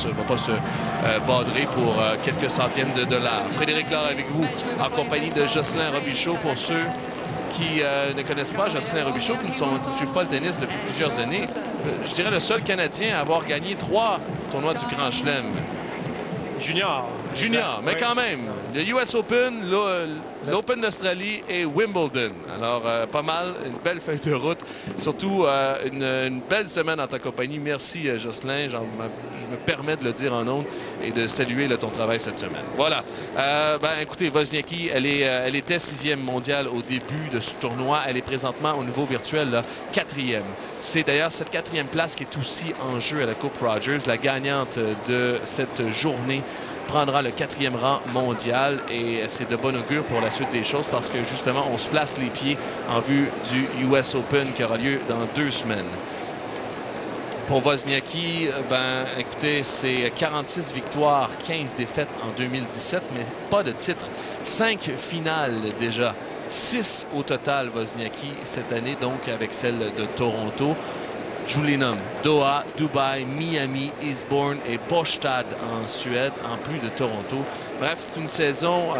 va pas se badrer pour quelques centièmes de dollars. Frédéric Laure avec vous, en compagnie de Jocelyn Robichaud. Pour ceux qui ne connaissent pas Jocelyn Robichaud, qui ne suivent pas le tennis depuis plusieurs années, je dirais le seul Canadien à avoir gagné 3 tournois du Grand Chelem. Junior, mais quand même, le US Open, l'Open d'Australie et Wimbledon. Alors, pas mal, une belle feuille de route. Surtout, une belle semaine en ta compagnie. Merci, Jocelyn. Je me permets de le dire en ondes et de saluer ton travail cette semaine. Voilà. Écoutez, Wozniacki, elle était 6e mondiale au début de ce tournoi. Elle est présentement au niveau virtuel, là, 4e. C'est d'ailleurs cette 4e place qui est aussi en jeu à la Coupe Rogers. La gagnante de cette journée prendra le 4e rang mondial et c'est de bon augure pour la suite des choses parce que justement, on se place les pieds en vue du US Open qui aura lieu dans 2 semaines. Pour Wozniacki, écoutez, c'est 46 victoires, 15 défaites en 2017, mais pas de titre. 5 finales déjà. 6 au total, Wozniacki, cette année, donc avec celle de Toronto. Je vous les nomme. Doha, Dubaï, Miami, Eastbourne et Båstad en Suède, en plus de Toronto. Bref, c'est une saison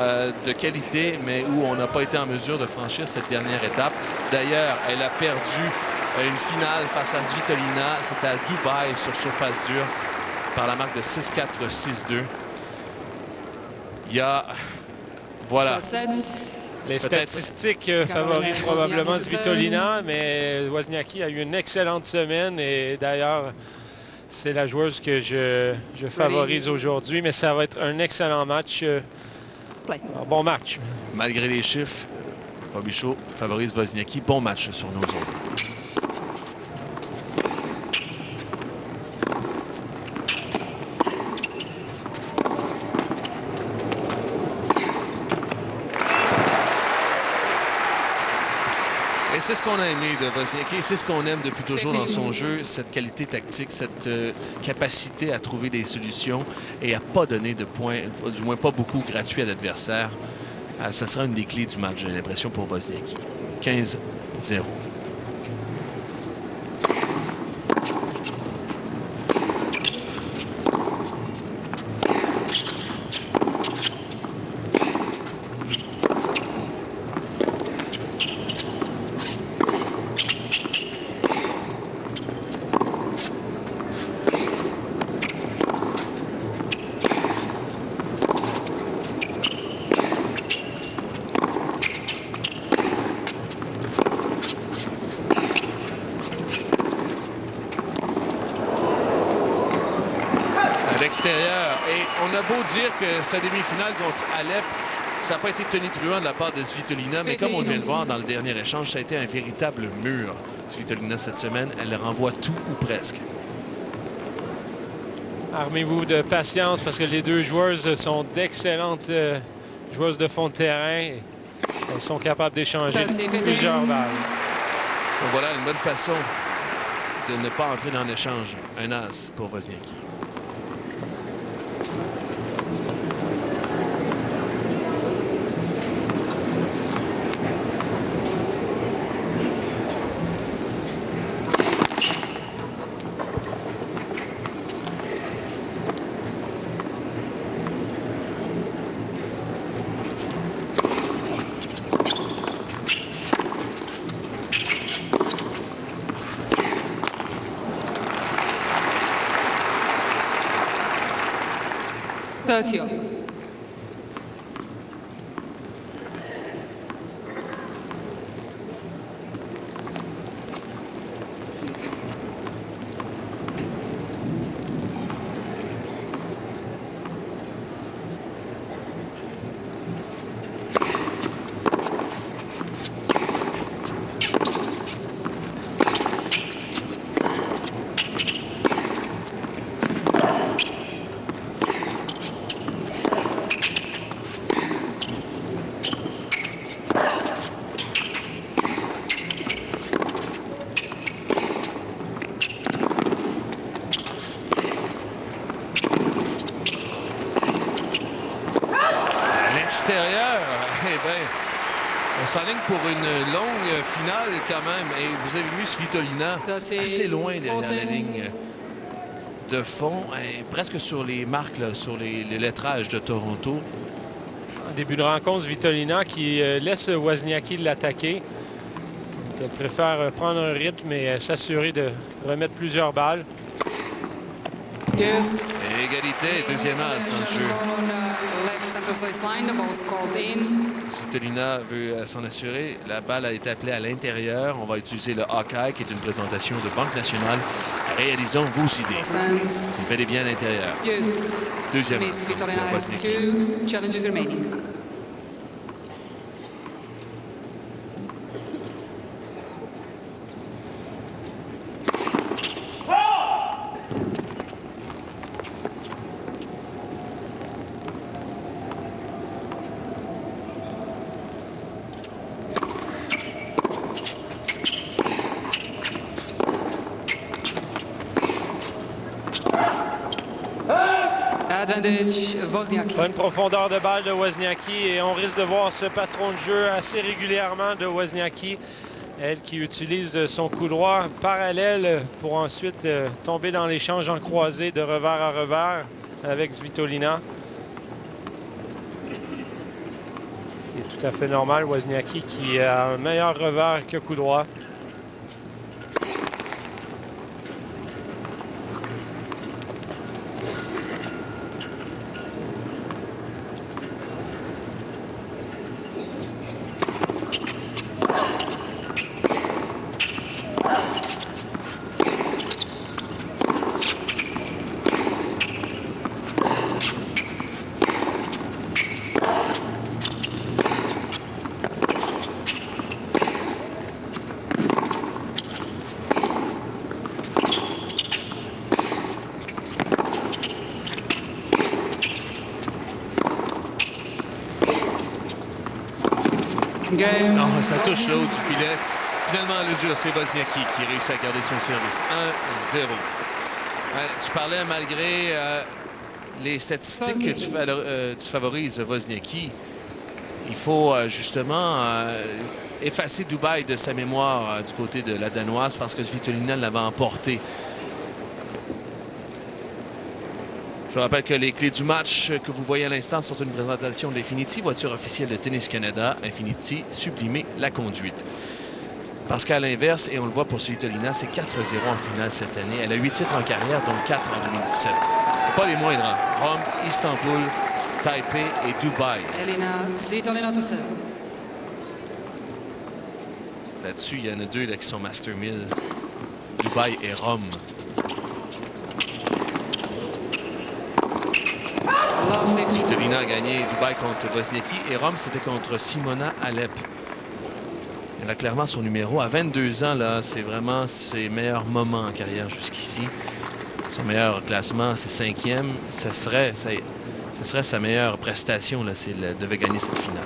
de qualité, mais où on n'a pas été en mesure de franchir cette dernière étape. D'ailleurs, elle a perdu une finale face à Svitolina. C'était à Dubaï sur surface dure par la marque de 6-4, 6-2. Il y a... Voilà. Les statistiques favorisent probablement Svitolina, mais Wozniacki a eu une excellente semaine et d'ailleurs, c'est la joueuse que je favorise aujourd'hui, mais ça va être un excellent match. Un bon match. Malgré les chiffres, Robichaud favorise Wozniacki. Bon match sur nos ondes. Et c'est ce qu'on a aimé de Wozniacki, c'est ce qu'on aime depuis toujours dans son jeu, cette qualité tactique, cette capacité à trouver des solutions et à ne pas donner de points, du moins pas beaucoup gratuits à l'adversaire. Ça sera une des clés du match, j'ai l'impression, pour Wozniacki. 15-0. Extérieur. Et on a beau dire que sa demi-finale contre Alep, ça n'a pas été tonitruant de la part de Svitolina, mais comme on vient de voir dans le dernier échange, ça a été un véritable mur. Svitolina, cette semaine, elle renvoie tout ou presque. Armez-vous de patience parce que les deux joueuses sont d'excellentes joueuses de fond de terrain. Elles sont capables d'échanger plusieurs balles. Donc voilà une bonne façon de ne pas entrer dans l'échange. Un as pour Wozniacki. Tercio. On s'enligne pour une longue finale quand même. Et vous avez vu Svitolina assez loin derrière la ligne. de fond, presque sur les marques, là, sur les lettrages de Toronto. En début de rencontre, Svitolina qui laisse Wozniacki l'attaquer. Elle préfère prendre un rythme et s'assurer de remettre plusieurs balles. Yes. Égalité, deuxième as dans le jeu. Svitolina veut s'en assurer. La balle a été appelée à l'intérieur. On va utiliser le Hawkeye, qui est une présentation de Banque Nationale. Réalisons vos idées. Il bel et bien à l'intérieur. Deuxième as. Bonne profondeur de balle de Wozniacki et on risque de voir ce patron de jeu assez régulièrement de Wozniacki. Elle qui utilise son coup droit parallèle pour ensuite tomber dans l'échange en croisé de revers à revers avec Svitolina. Ce qui est tout à fait normal. Wozniacki qui a un meilleur revers que coup droit. Non, ça touche l'autre du filet. Finalement, à l'usure, c'est Wozniacki qui réussit à garder son service. 1-0. Tu parlais, malgré les statistiques que tu favorises Wozniacki, il faut justement effacer Dubaï de sa mémoire du côté de la Danoise parce que Svitolina l'avait emporté. Je rappelle que les clés du match que vous voyez à l'instant sont une présentation d'Infinity, voiture officielle de Tennis Canada. Infinity, sublimer la conduite. Parce qu'à l'inverse, et on le voit pour Svitolina, c'est 4-0 en finale cette année. Elle a 8 titres en carrière, dont 4 en 2017. Et pas les moindres, hein. Rome, Istanbul, Taipei et Dubaï. Là-dessus, il y en a deux là, qui sont Master 1000. Dubaï et Rome. Svitolina a gagné Dubaï contre Wozniacki et Rome, c'était contre Simona Alep. Elle a clairement son numéro. À 22 ans, là, c'est vraiment ses meilleurs moments en carrière jusqu'ici. Son meilleur classement, c'est 5e. Ce serait sa meilleure prestation là, si elle devait gagner cette finale.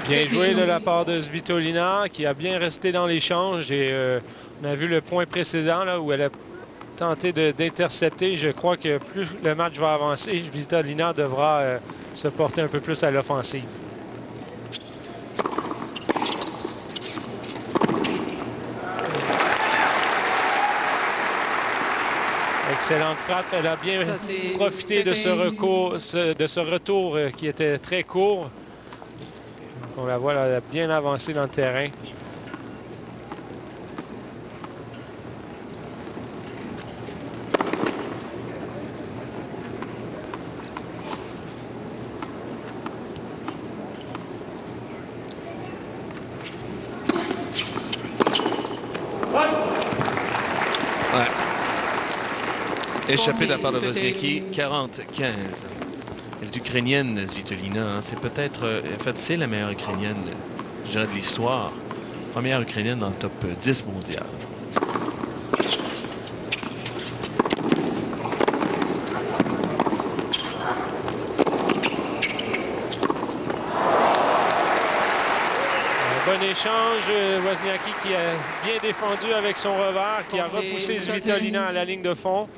Bien joué de la part de Svitolina qui a bien resté dans l'échange et on a vu le point précédent là, où elle a tenté d'intercepter. Je crois que plus le match va avancer, Svitolina devra se porter un peu plus à l'offensive. Excellente frappe. Elle a bien profité de ce retour qui était très court. On la voit, elle a bien avancé dans le terrain. Ouais. Échappé de la part de Wozniacki, 40-15. Elle est ukrainienne, Svitolina. Hein. C'est peut-être... en fait, c'est la meilleure ukrainienne, je dirais, de l'histoire. Première ukrainienne dans le top 10 mondial. bon échange. Wozniacki qui a bien défendu avec son revers, qui a repoussé Svitolina à la ligne de fond.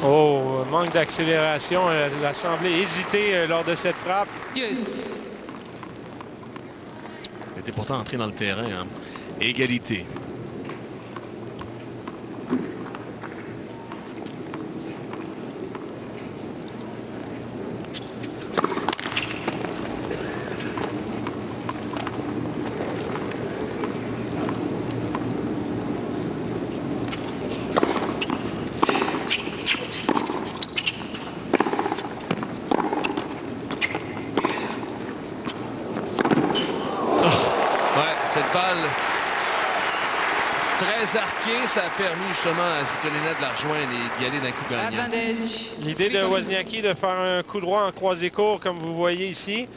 Oh, manque d'accélération. Elle a semblé hésiter lors de cette frappe. Yes. Il était pourtant entré dans le terrain. Hein. Égalité. Cette balle très arquée, ça a permis justement à Svitolina de la rejoindre et d'y aller d'un coup gagnant. L'idée de Wozniacki de faire un coup droit en croisé court, comme vous voyez ici.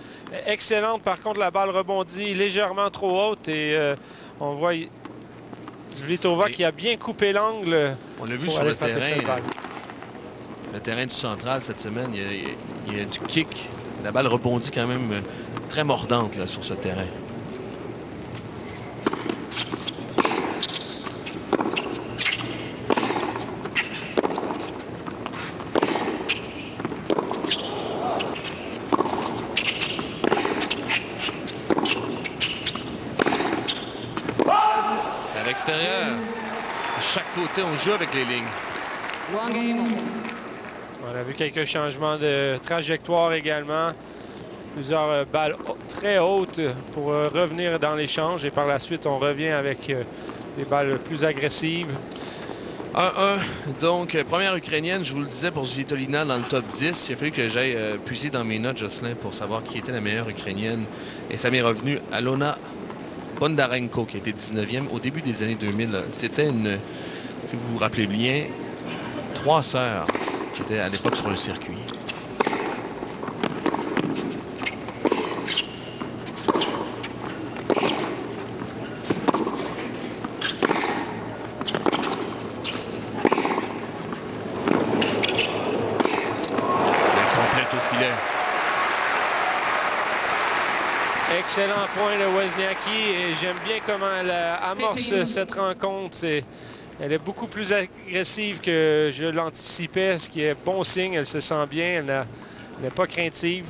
Excellente, par contre, la balle rebondit légèrement trop haute et on voit Zvitova qui a bien coupé l'angle. On l'a vu sur le terrain. Le terrain du Central cette semaine, il y a du kick. La balle rebondit quand même très mordante là, sur ce terrain. À l'extérieur, à chaque côté, on joue avec les lignes. On a vu quelques changements de trajectoire également. Plusieurs balles très hautes pour revenir dans l'échange. Et par la suite, on revient avec des balles plus agressives. 1-1. Donc, première ukrainienne, je vous le disais, pour Svitolina dans le top 10. Il a fallu que j'aille puiser dans mes notes, Jocelyn, pour savoir qui était la meilleure ukrainienne. Et ça m'est revenu Alona Bondarenko, qui était 19e au début des années 2000. C'était une, si vous vous rappelez bien, 3 sœurs qui étaient à l'époque sur le circuit. Excellent point de Wozniacki et j'aime bien comment elle amorce cette rencontre. Elle est beaucoup plus agressive que je l'anticipais, ce qui est bon signe. Elle se sent bien, elle n'est pas craintive.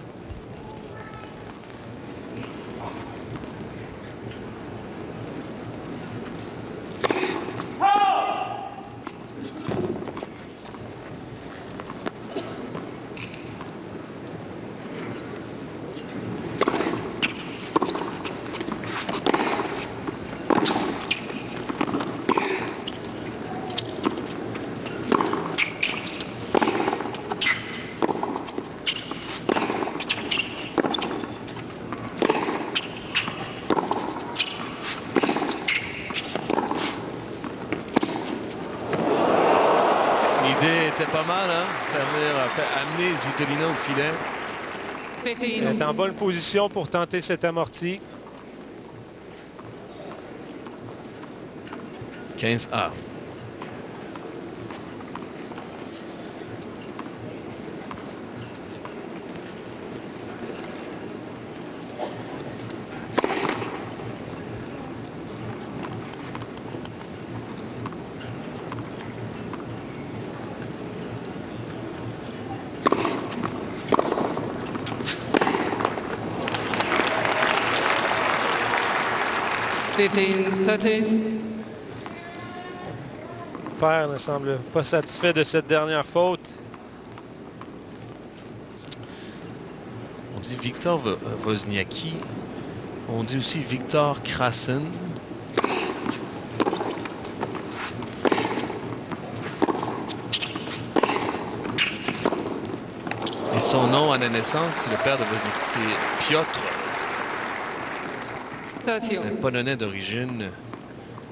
C'était pas mal, hein? Amener Svitolina au filet. Elle est en bonne position pour tenter cette amorti. 15A. Père ne semble pas satisfait de cette dernière faute. On dit Victor Wozniacki. On dit aussi Victor Krasen. Et son nom à la naissance, le père de Wozniacki, c'est Piotr. C'est un Polonais d'origine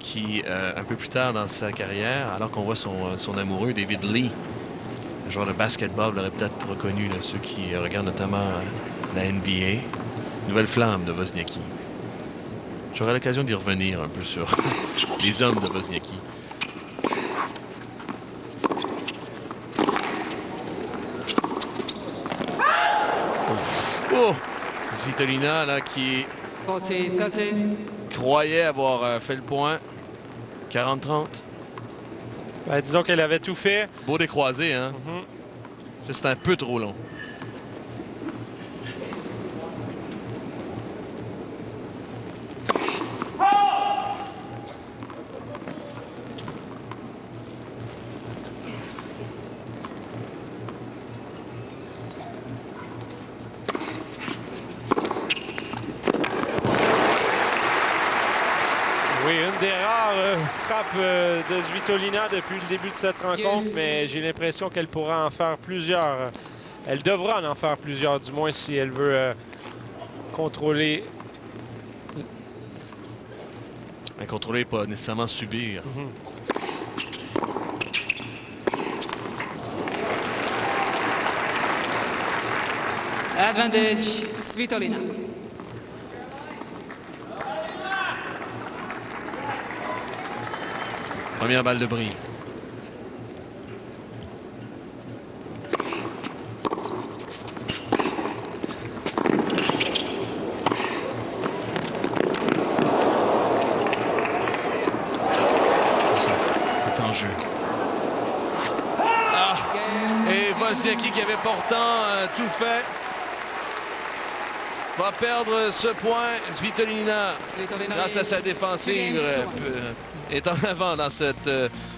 qui, un peu plus tard dans sa carrière, alors qu'on voit son amoureux, David Lee, un joueur de basketball, l'aurait peut-être reconnu, là, ceux qui regardent notamment la NBA. Nouvelle flamme de Wozniacki. J'aurai l'occasion d'y revenir un peu sur les hommes de Wozniacki. Oh! Svitolina, là, qui croyait avoir fait le point. 40-30. Ben, disons qu'elle avait tout fait. Beau décroisé, hein? Ça, c'est un peu trop long. Oui, une des rares frappes de Svitolina depuis le début de cette rencontre, mais j'ai l'impression qu'elle pourra en faire plusieurs. Elle devra en faire plusieurs, du moins si elle veut contrôler. Contrôler, pas nécessairement subir. Advantage, Svitolina. Première balle de bris. C'est en jeu. Ah! Et Wozniacki qui avait pourtant tout fait va perdre ce point. Svitolina, grâce à sa défensive, est en avant dans cette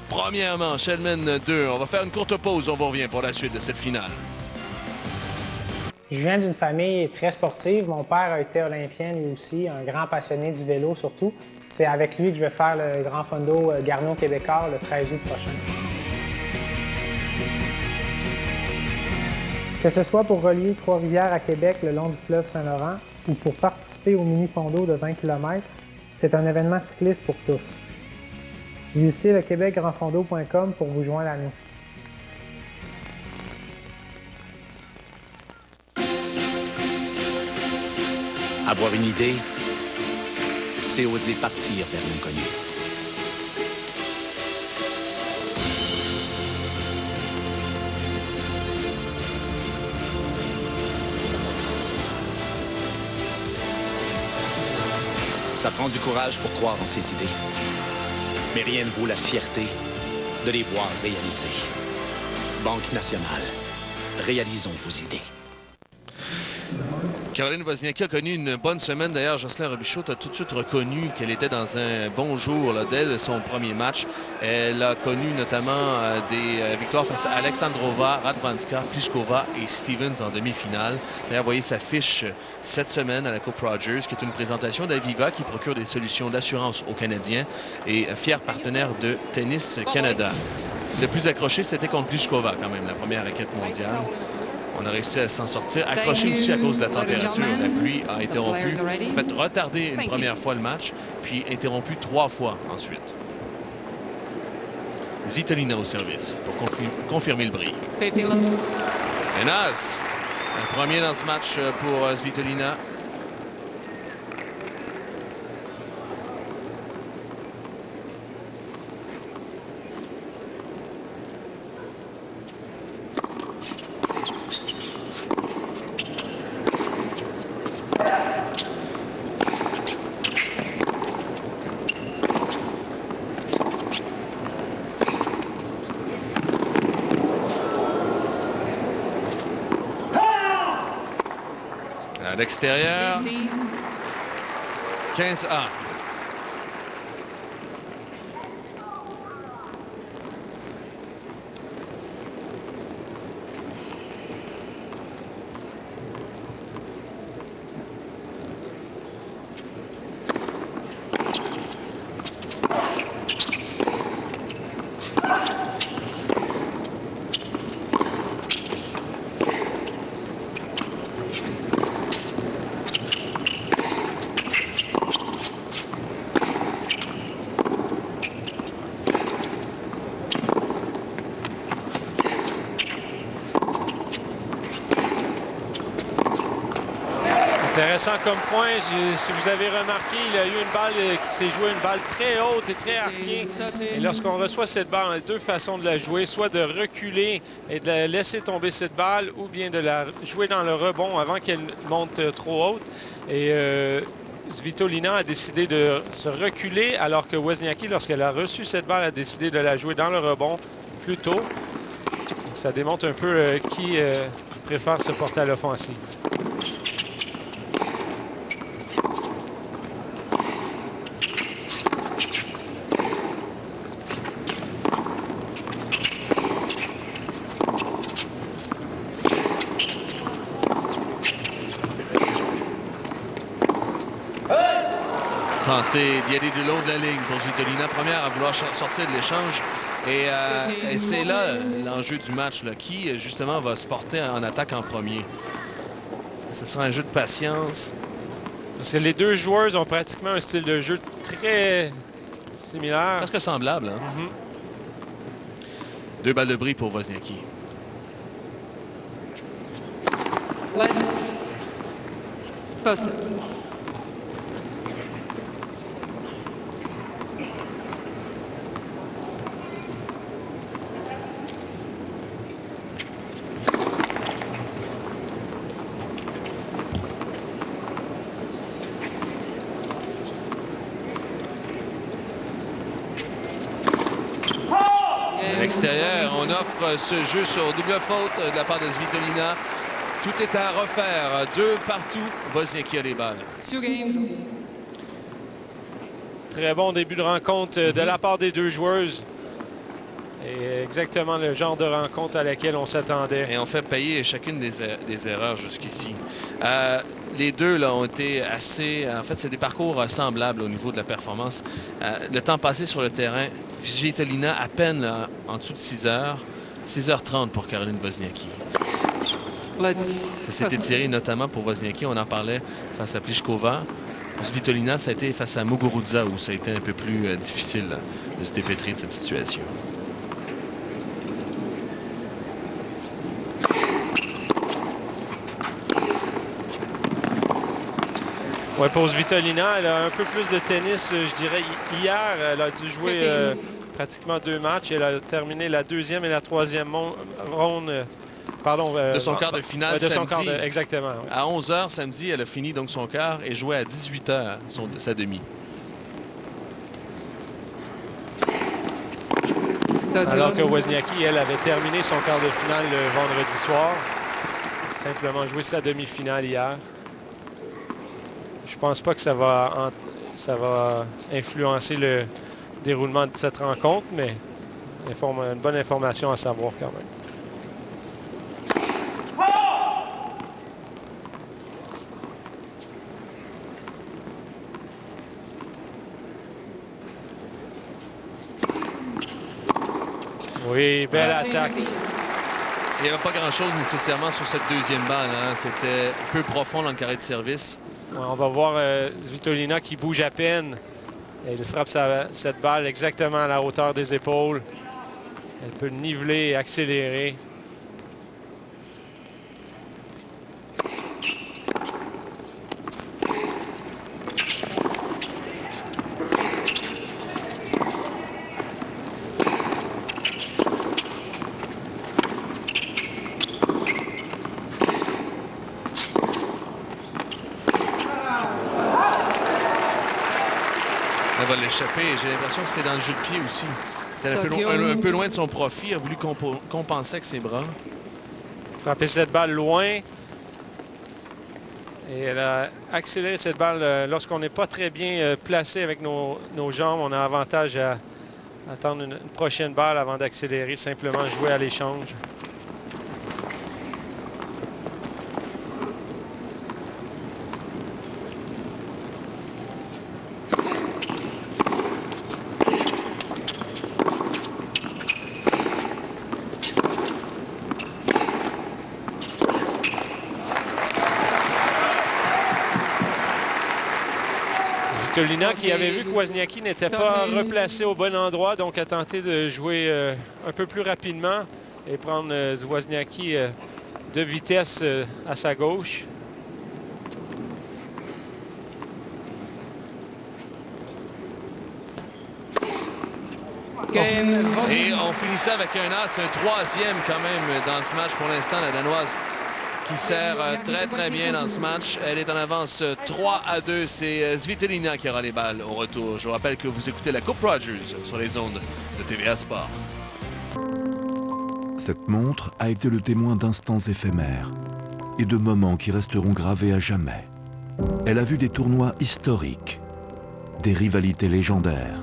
première manche. Elle mène 2. On va faire une courte pause. On revient pour la suite de cette finale. Je viens d'une famille très sportive. Mon père a été olympien lui aussi, un grand passionné du vélo surtout. C'est avec lui que je vais faire le Grand Fondo Garneau-Québécois le 13 août prochain. Que ce soit pour relier Trois-Rivières à Québec le long du fleuve Saint-Laurent ou pour participer au mini-fondo de 20 km, c'est un événement cycliste pour tous. Visitez le québecgrandfondo.com pour vous joindre à nous. Avoir une idée, c'est oser partir vers l'inconnu. Ça prend du courage pour croire en ses idées. Mais rien ne vaut la fierté de les voir réaliser. Banque nationale, réalisons vos idées. Caroline Wozniacki a connu une bonne semaine. D'ailleurs, Jocelyn Robichaud a tout de suite reconnu qu'elle était dans un bon jour là, dès son premier match. Elle a connu notamment des victoires face à Alexandrova, Radwanska, Pliskova et Stevens en demi-finale. D'ailleurs, vous voyez sa fiche cette semaine à la Coupe Rogers, qui est une présentation d'Aviva qui procure des solutions d'assurance aux Canadiens et fier partenaire de Tennis Canada. Le plus accroché, c'était contre Pliskova quand même, la première raquette mondiale. On a réussi à s'en sortir. Accroché aussi à cause de la température. La pluie a interrompu, en fait, retardé une première fois le match, puis interrompu 3 fois ensuite. Svitolina au service pour confirmer le bris. Menas, un premier dans ce match pour Svitolina. À l'extérieur, 15-1. Intéressant comme point. Si vous avez remarqué, il y a eu une balle qui s'est jouée, une balle très haute et très arquée. Et lorsqu'on reçoit cette balle, on a deux façons de la jouer, soit de reculer et de la laisser tomber cette balle, ou bien de la jouer dans le rebond avant qu'elle monte trop haute. Et Svitolina a décidé de se reculer, alors que Wozniacki, lorsqu'elle a reçu cette balle, a décidé de la jouer dans le rebond plus tôt. Ça démontre un peu qui préfère se porter à l'offensive. Tenter d'y aller de long de la ligne pour Svitolina. Première à vouloir sortir de l'échange. Et c'est là l'enjeu du match, là, qui justement va se porter en attaque en premier. Est-ce que ce sera un jeu de patience? Parce que les deux joueurs ont pratiquement un style de jeu très similaire. Presque semblable. Hein? Deux balles de bris pour Wozniacki. Let's Fosse. Extérieur, on offre ce jeu sur double faute de la part de Svitolina. Tout est à refaire. Deux partout. Wozniacki a les balles. Très bon début de rencontre de la part des deux joueuses. Et exactement le genre de rencontre à laquelle on s'attendait. Et on fait payer chacune des erreurs jusqu'ici. Les deux là, ont été assez... En fait, c'est des parcours semblables au niveau de la performance. Le temps passé sur le terrain, Svitolina à peine là, en dessous de 6 heures. 6h30 pour Caroline Wozniacki. Ça s'est étiré notamment pour Wozniacki. On en parlait face à Pliskova. Pour Svitolina, ça a été face à Muguruza où ça a été un peu plus difficile là, de se dépêtrer de cette situation. Ouais, pour Svitolina, elle a un peu plus de tennis, je dirais. Hier, elle a dû jouer pratiquement 2 matchs. Elle a terminé la deuxième et la troisième ronde. De son quart de finale samedi. Exactement. Ouais. À 11h samedi, elle a fini donc son quart et jouait à 18h sa demi. Alors que Wozniacki, elle, avait terminé son quart de finale le vendredi soir. Simplement joué sa demi-finale hier. Je pense pas que ça va influencer le déroulement de cette rencontre, mais une bonne information à savoir quand même. Oui, belle attaque. Il n'y avait pas grand-chose nécessairement sur cette deuxième balle. Hein. C'était peu profond dans le carré de service. Ouais, on va voir Svitolina qui bouge à peine. Elle frappe cette balle exactement à la hauteur des épaules. Elle peut niveler et accélérer. Elle va l'échapper. J'ai l'impression que c'est dans le jeu de pied aussi. Elle est un peu loin de son profil. Elle a voulu compenser avec ses bras. Frapper cette balle loin. Et elle a accéléré cette balle. Lorsqu'on n'est pas très bien placé avec nos jambes, on a avantage à attendre une prochaine balle avant d'accélérer, simplement jouer à l'échange. Svitolina qui avait vu que Wozniacki n'était pas replacé au bon endroit, donc a tenté de jouer un peu plus rapidement et prendre Wozniacki de vitesse à sa gauche. Et on finissait avec un as, un troisième quand même dans ce match pour l'instant, la Danoise qui sert très bien dans ce match. Elle est en avance 3-2. C'est Svitolina qui aura les balles au retour. Je vous rappelle que vous écoutez la Coupe Rogers sur les ondes de TVA Sport. Cette montre a été le témoin d'instants éphémères et de moments qui resteront gravés à jamais. Elle a vu des tournois historiques, des rivalités légendaires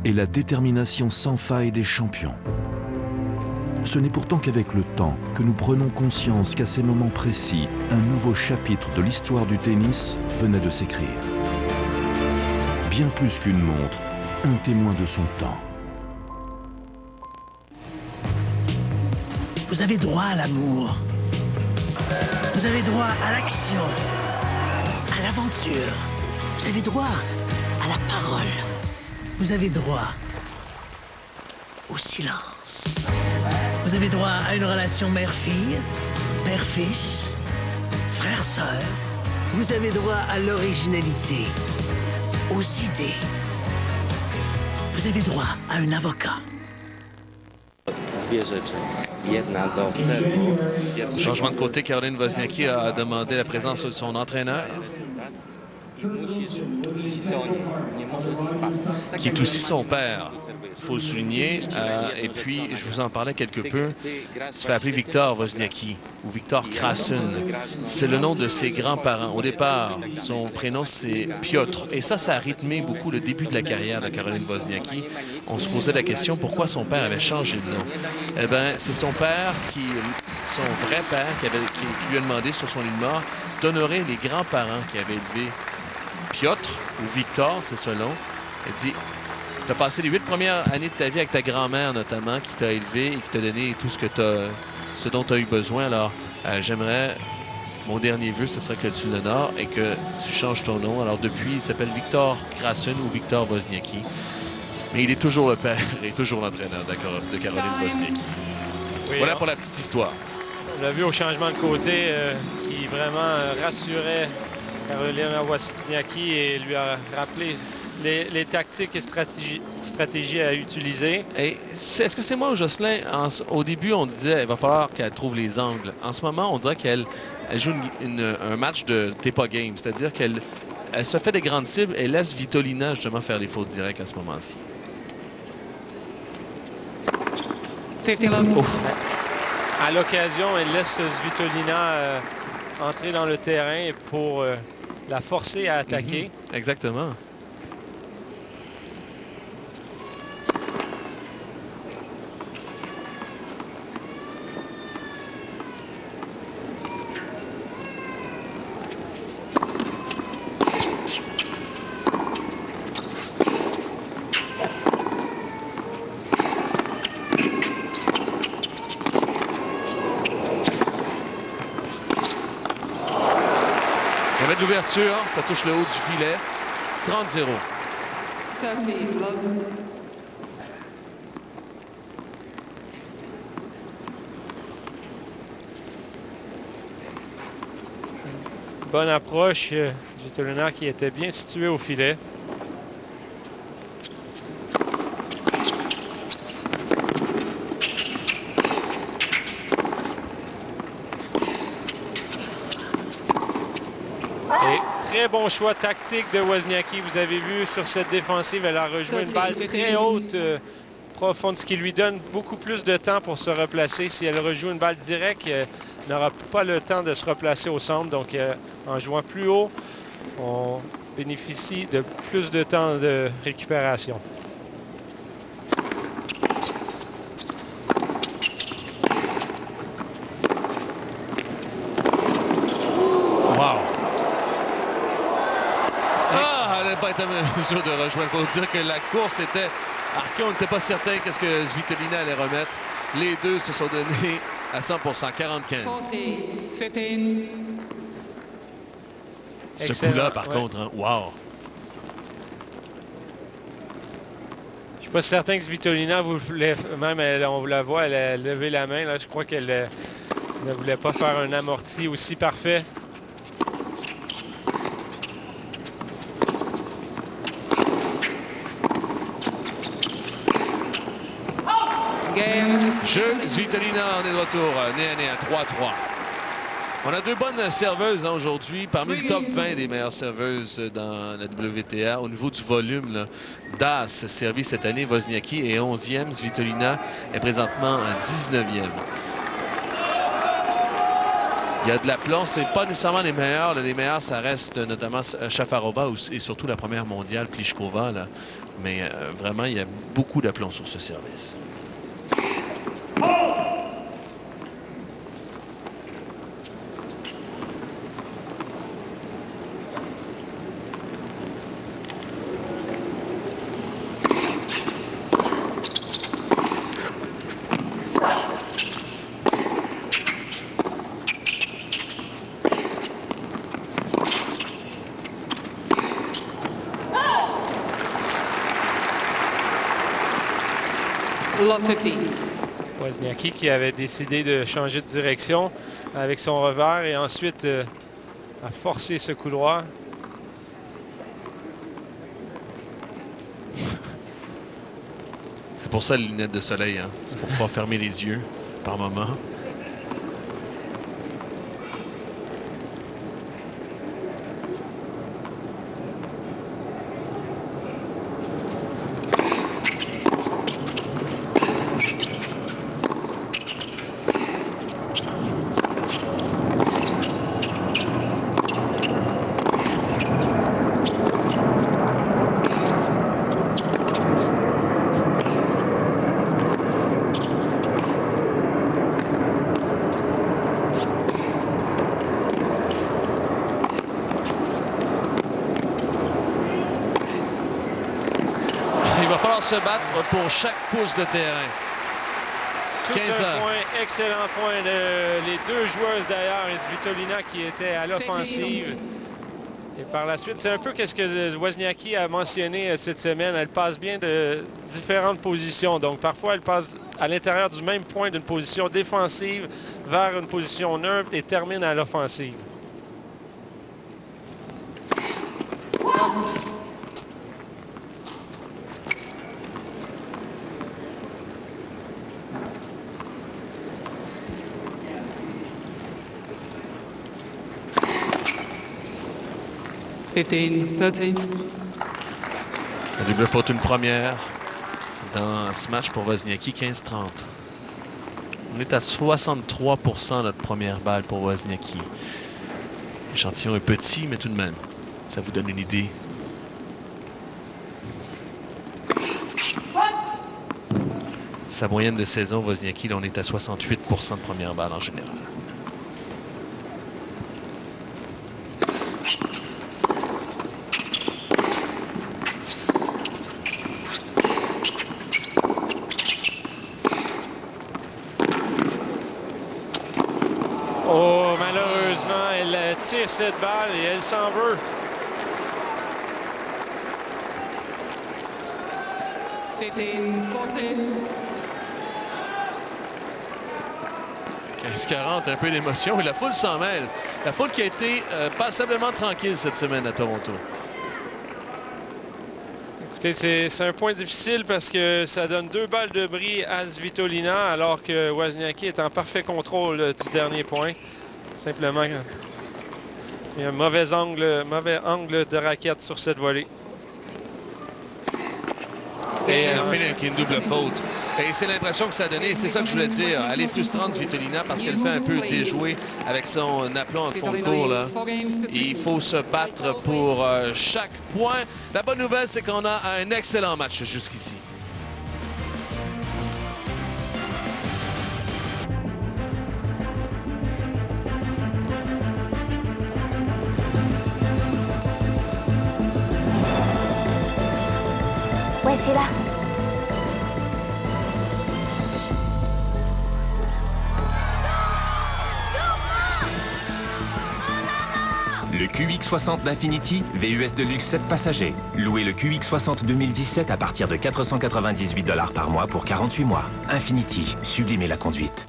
et la détermination sans faille des champions. Ce n'est pourtant qu'avec le temps que nous prenons conscience qu'à ces moments précis, un nouveau chapitre de l'histoire du tennis venait de s'écrire. Bien plus qu'une montre, un témoin de son temps. Vous avez droit à l'amour. Vous avez droit à l'action, à l'aventure. Vous avez droit à la parole. Vous avez droit au silence. Vous avez droit à une relation mère-fille, père-fils, frère-sœur. Vous avez droit à l'originalité, aux idées. Vous avez droit à un avocat. Changement de côté, Caroline Wozniacki a demandé la présence de son entraîneur, qui est aussi son père, il faut le souligner. Et puis, je vous en parlais quelque peu, il se fait appeler Viktor Wozniacki ou Viktor Krasun. C'est le nom de ses grands-parents. Au départ, son prénom, c'est Piotr. Et ça a rythmé beaucoup le début de la carrière de Caroline Wozniacki. On se posait la question pourquoi son père avait changé de nom. Eh bien, c'est son père, son vrai père, qui lui a demandé sur son lit de mort d'honorer les grands-parents qui avaient élevé Piotr, ou Victor, c'est ce nom. Elle dit, tu as passé les 8 premières années de ta vie avec ta grand-mère, notamment, qui t'a élevé et qui t'a donné tout ce dont tu as eu besoin. Alors, j'aimerais, mon dernier vœu, ce serait que tu l'honores et que tu changes ton nom. Alors, depuis, il s'appelle Viktor Krasun ou Viktor Wozniacki. Mais il est toujours le père et toujours l'entraîneur de Caroline Wozniacki. Oui, voilà pour la petite histoire. On l'a vu au changement de côté qui vraiment rassurait Caroline Wozniacki et lui a rappelé les tactiques et stratégies à utiliser. Et est-ce que c'est moi ou Jocelyn? Au début, on disait qu'il va falloir qu'elle trouve les angles. En ce moment, on dirait qu'elle joue un match de TEPA game, c'est-à-dire qu'elle se fait des grandes cibles et laisse Svitolina justement faire les fautes directes à ce moment-ci. À l'occasion, elle laisse Svitolina entrer dans le terrain pour la forcer à attaquer. Exactement. L'ouverture, ça touche le haut du filet. 30-0. Bonne approche du Svitolina qui était bien situé au filet. Très bon choix tactique de Wozniacki. Vous avez vu sur cette défensive, elle a rejoué une balle très haute, profonde, ce qui lui donne beaucoup plus de temps pour se replacer. Si elle rejoue une balle directe, elle n'aura pas le temps de se replacer au centre. Donc, en jouant plus haut, on bénéficie de plus de temps de récupération. Pas été en mesure de rejoindre. Il faut dire que la course était arquée. On n'était pas certain qu'est-ce que Svitolina allait remettre. Les deux se sont donnés à 100 %, 40-15. Ce coup-là, par contre, hein, wow! Je ne suis pas certain que Svitolina voulait, même on la voit, elle a levé la main. Là, je crois qu'elle ne voulait pas faire un amorti aussi parfait. Game. Jeu Svitolina, on est de retour. Nez à 3-3. On a deux bonnes serveuses aujourd'hui, parmi le top 20 des meilleures serveuses dans la WTA. Au niveau du volume, là, Das servi cette année, Wozniacki est 11e, Svitolina est présentement en 19e. Il y a de l'aplomb, c'est pas nécessairement les meilleurs. Là, les meilleurs, ça reste notamment Shafarova et surtout la première mondiale, Pliskova. Là. Mais vraiment, il y a beaucoup d'aplomb sur ce service. Love 15. Wozniacki qui avait décidé de changer de direction avec son revers et ensuite a forcé ce coup droit. C'est pour ça les lunettes de soleil, hein? C'est pour pouvoir fermer les yeux par moment. Il va falloir se battre pour chaque pouce de terrain. Tout 15 un ans. point, excellent point. Les deux joueuses d'ailleurs, et Svitolina qui était à l'offensive. Et par la suite, c'est un peu ce que Wozniacki a mentionné cette semaine. Elle passe bien de différentes positions. Donc parfois, elle passe à l'intérieur du même point d'une position défensive vers une position neutre et termine à l'offensive. La double faute, une première dans ce match pour Wozniacki, 15-30. On est à 63% notre première balle pour Wozniacki. L'échantillon est petit, mais tout de même, ça vous donne une idée. Sa moyenne de saison, Wozniacki, là, on est à 68% de première balle en général. Oh, malheureusement, elle tire cette balle et elle s'en veut. 15-40, un peu d'émotion et la foule s'en mêle. La foule qui a été passablement tranquille cette semaine à Toronto. Écoutez, c'est un point difficile parce que ça donne 2 balles de bris à Svitolina alors que Wozniacki est en parfait contrôle du dernier point. Simplement, il y a un mauvais angle de raquette sur cette volée. Et elle finit avec une double faute. Et c'est l'impression que ça a donné. C'est ça que je voulais dire. Elle est frustrante, Svitolina, parce qu'elle fait un peu déjouer avec son aplomb en fond de cours. Là. Il faut se battre pour chaque point. La bonne nouvelle, c'est qu'on a un excellent match jusqu'ici. Ouais, c'est là. Le QX60 d'Infiniti, VUS de luxe 7 passagers. Louez le QX60 2017 à partir de 498 $ par mois pour 48 mois. Infiniti, sublimez la conduite.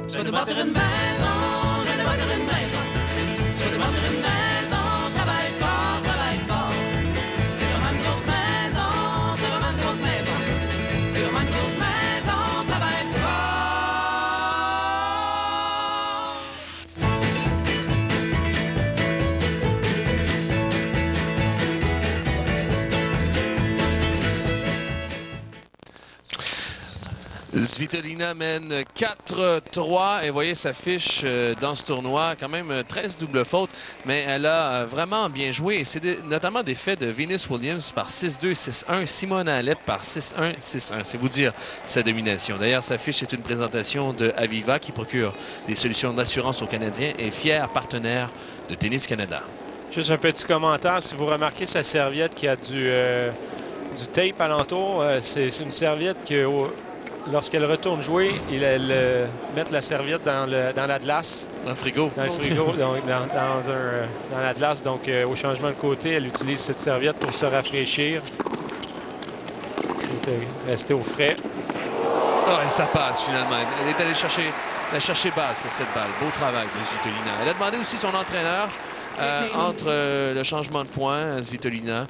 Je vais te bâtir une maison, je vais te bâtir une maison. Je vais te bâtir une maison, travaille fort, travaille fort. C'est comme une grosse maison, Svitolina mène 4-3 et voyez sa fiche dans ce tournoi. Quand même 13 doubles fautes, mais elle a vraiment bien joué. Et c'est notamment des faits de Venus Williams par 6-2, 6-1, Simona Halep par 6-1, 6-1. C'est vous dire sa domination. D'ailleurs, sa fiche est une présentation de Aviva qui procure des solutions d'assurance aux Canadiens et fier partenaire de Tennis Canada. Juste un petit commentaire. Si vous remarquez sa serviette qui a du tape alentour, c'est une serviette que... Lorsqu'elle retourne jouer, elle met la serviette dans la glace. Dans le frigo. Dans le frigo, donc dans la glace. Donc, au changement de côté, elle utilise cette serviette pour se rafraîchir. Rester au frais. Oh, et ça passe finalement. Elle est allée chercher basse, cette balle. Beau travail de Svitolina. Elle a demandé aussi son entraîneur entre le changement de point, Svitolina.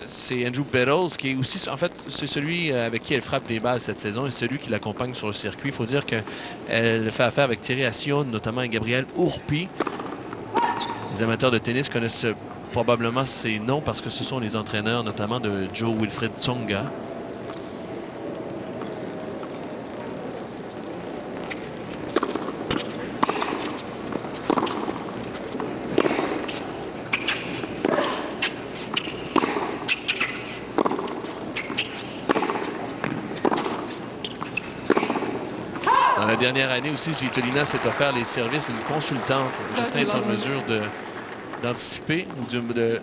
C'est Andrew Bettles qui est aussi, en fait, c'est celui avec qui elle frappe des balles cette saison et celui qui l'accompagne sur le circuit. Il faut dire qu'elle fait affaire avec Thierry Assion, notamment et Gabriel Urpi. Les amateurs de tennis connaissent probablement ces noms parce que ce sont les entraîneurs notamment de Joe Wilfried Tsonga. Dans la dernière année aussi, Svitolina s'est offert les services d'une consultante. Justin est en mesure d'anticiper ou de...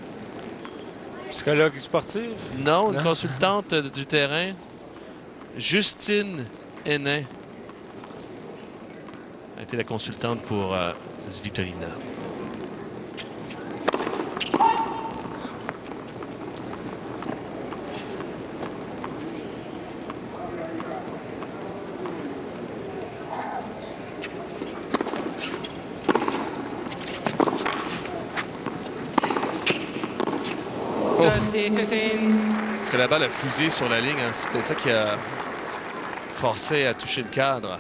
Psychologue sportif? Non, une consultante du terrain. Justine Hénin a été la consultante pour Svitolina. Est-ce que la balle a fusé sur la ligne? Hein? C'est peut-être ça qui a forcé à toucher le cadre.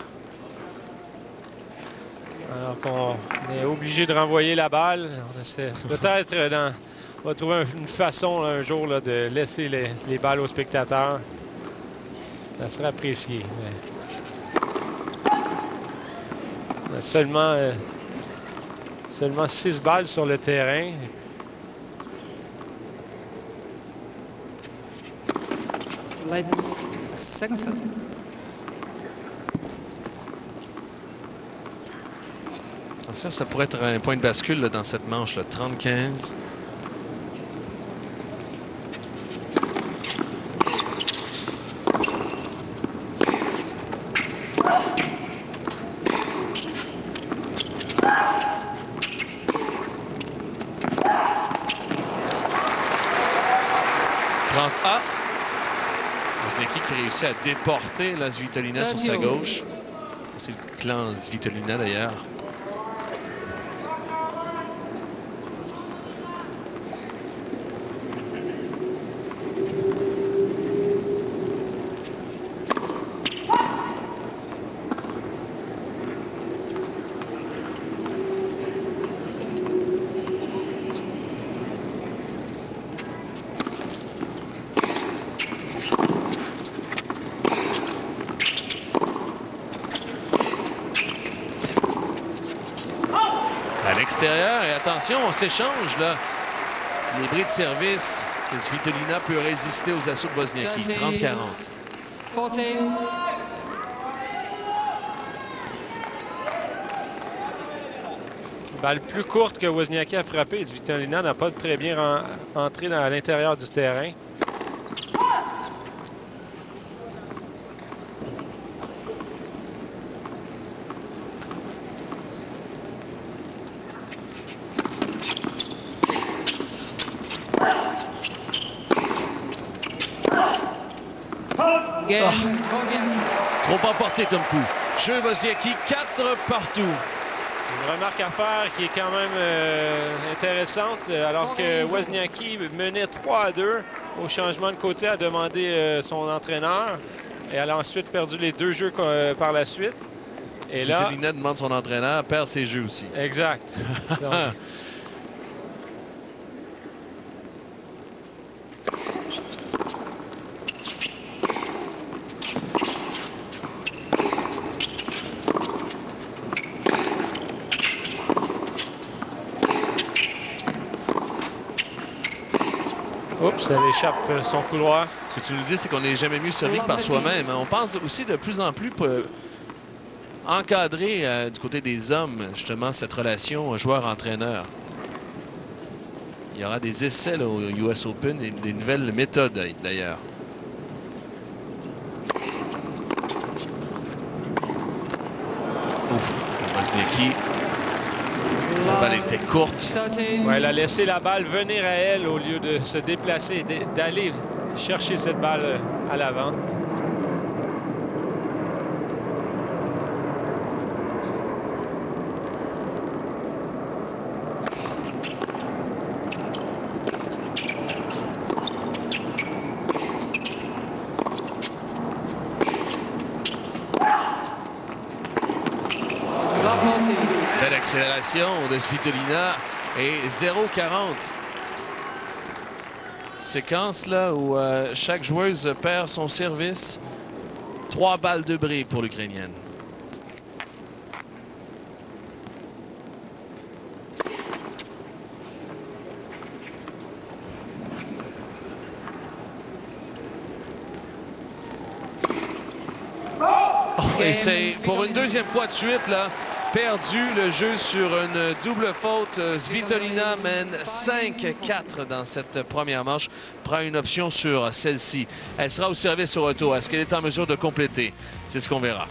Alors qu'on est obligé de renvoyer la balle. On essaie peut-être on va trouver une façon un jour là, de laisser les balles aux spectateurs. Ça serait apprécié. On a seulement 6 balles sur le terrain. Attention, ça pourrait être un point de bascule là, dans cette manche, 30-15. Qui réussit à déporter la Svitolina sur sa gauche. C'est le clan Svitolina d'ailleurs. Et attention, on s'échange là. Les bris de service. Est-ce que Svitolina peut résister aux assauts de Wozniacki? 30-40. 14. Balle plus courte que Wozniacki a frappé. Svitolina n'a pas très bien entré à l'intérieur du terrain. Trop emporté comme coup. Jeu Wozniacki, 4 partout. Une remarque à faire qui est quand même intéressante. Alors que Wozniacki menait 3-2 au changement de côté, a demandé son entraîneur. Et elle a ensuite perdu les 2 jeux par la suite. Et là, Svitolina demande son entraîneur, perd ses jeux aussi. Exact. Donc, Ça l'échappe son couloir. Ce que tu nous dis, c'est qu'on n'est jamais mieux servi que par soi-même. On pense aussi de plus en plus encadrer du côté des hommes, justement, cette relation joueur-entraîneur. Il y aura des essais là, au US Open et des nouvelles méthodes, d'ailleurs. Wozniacki, sa balle était courte. Ouais, elle a laissé la balle venir à elle au lieu de se déplacer, d'aller chercher cette balle à l'avant. Belle accélération de Svitolina et 0,40. Séquence là où chaque joueuse perd son service. 3 balles de bris pour l'Ukrainienne. Et c'est pour une deuxième fois de suite là, perdu le jeu sur une double faute. Svitolina mène 5-4 dans cette première manche. Prend une option sur celle-ci. Elle sera au service au retour. Est-ce qu'elle est en mesure de compléter? C'est ce qu'on verra.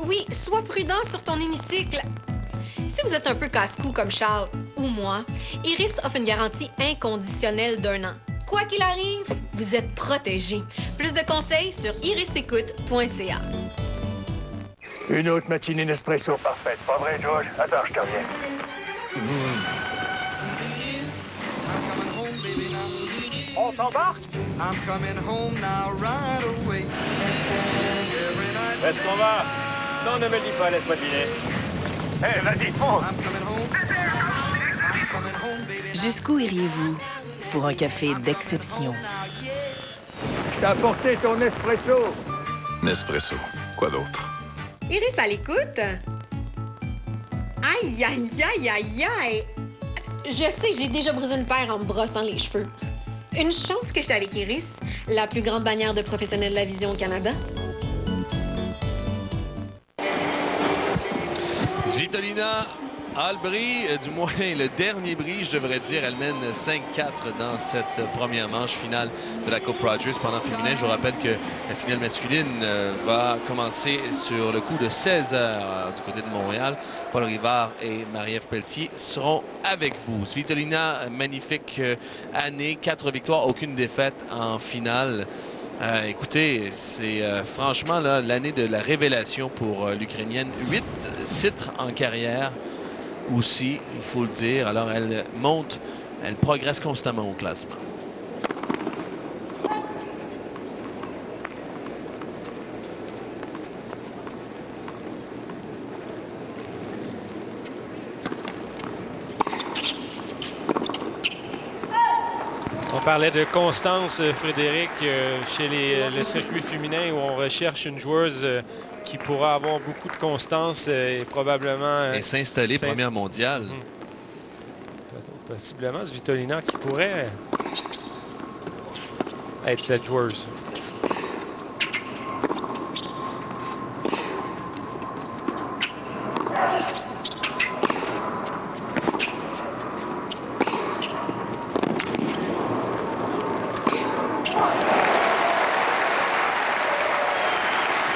Oui, sois prudent sur ton hémicycle. Si vous êtes un peu casse-cou comme Charles ou moi, Iris offre une garantie inconditionnelle d'1 an. Quoi qu'il arrive, vous êtes protégé. Plus de conseils sur irisécoute.ca. Une autre matinée Nespresso parfaite. Pas vrai, George? Attends, je te reviens. On t'embarque? Est-ce qu'on va? Non, ne me le dis pas, laisse-moi deviner. Hé, vas-y, fonce! Jusqu'où iriez-vous pour un café d'exception? T'as apporté ton Nespresso. Nespresso. Quoi d'autre? Iris à l'écoute? Aïe, aïe, aïe, aïe, aïe! Je sais, j'ai déjà brisé une paire en me brossant les cheveux. Une chance que j'étais avec Iris, la plus grande bannière de professionnels de la vision au Canada. Svitolina a le bris, du moins le dernier bris, je devrais dire. Elle mène 5-4 dans cette première manche finale de la Coupe Rogers. Pendant féminin, je vous rappelle que la finale masculine va commencer sur le coup de 16 h du côté de Montréal. Paul Rivard et Marie-Ève Pelletier seront avec vous. Svitolina, magnifique année, 4 victoires, aucune défaite en finale. Écoutez, c'est franchement l'année de la révélation pour l'Ukrainienne. 8 titres en carrière aussi, il faut le dire. Alors, elle monte, elle progresse constamment au classement. On parlait de constance, Frédéric, chez le circuit féminin où on recherche une joueuse qui pourra avoir beaucoup de constance et probablement... Et s'installer première mondiale. Possiblement, Svitolina qui pourrait être cette joueuse.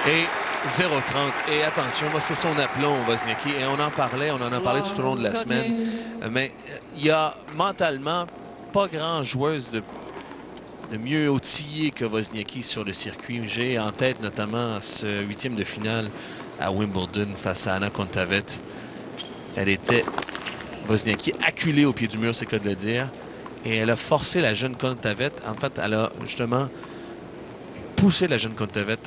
Et 0,30. Et attention, moi, c'est son aplomb, Wozniacki. Et on en a parlé tout au long de la semaine. Mais il y a mentalement pas grand joueuse de mieux outillée que Wozniacki sur le circuit. J'ai en tête notamment ce 8e de finale à Wimbledon face à Anna Kontavet. Elle était, Wozniacki, acculée au pied du mur, c'est le cas de le dire. Et elle a forcé la jeune Kontavet. En fait, elle a justement poussé la jeune Kontavet.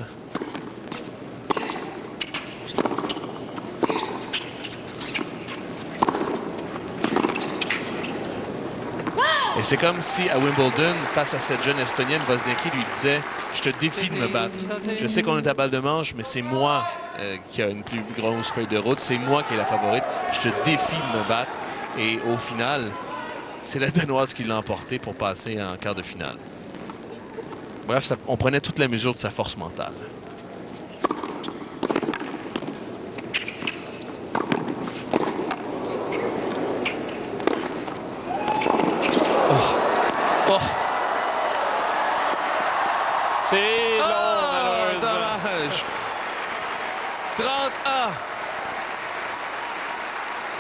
Et c'est comme si à Wimbledon, face à cette jeune Estonienne, Wozniacki lui disait « Je te défie de me battre. Je sais qu'on est à balle de manche, mais c'est moi qui a une plus grosse feuille de route. C'est moi qui est la favorite. Je te défie de me battre. » Et au final, c'est la Danoise qui l'a emporté pour passer en quart de finale. Bref, on prenait toute la mesure de sa force mentale. C'est long, malheureusement. Dommage. 30-1.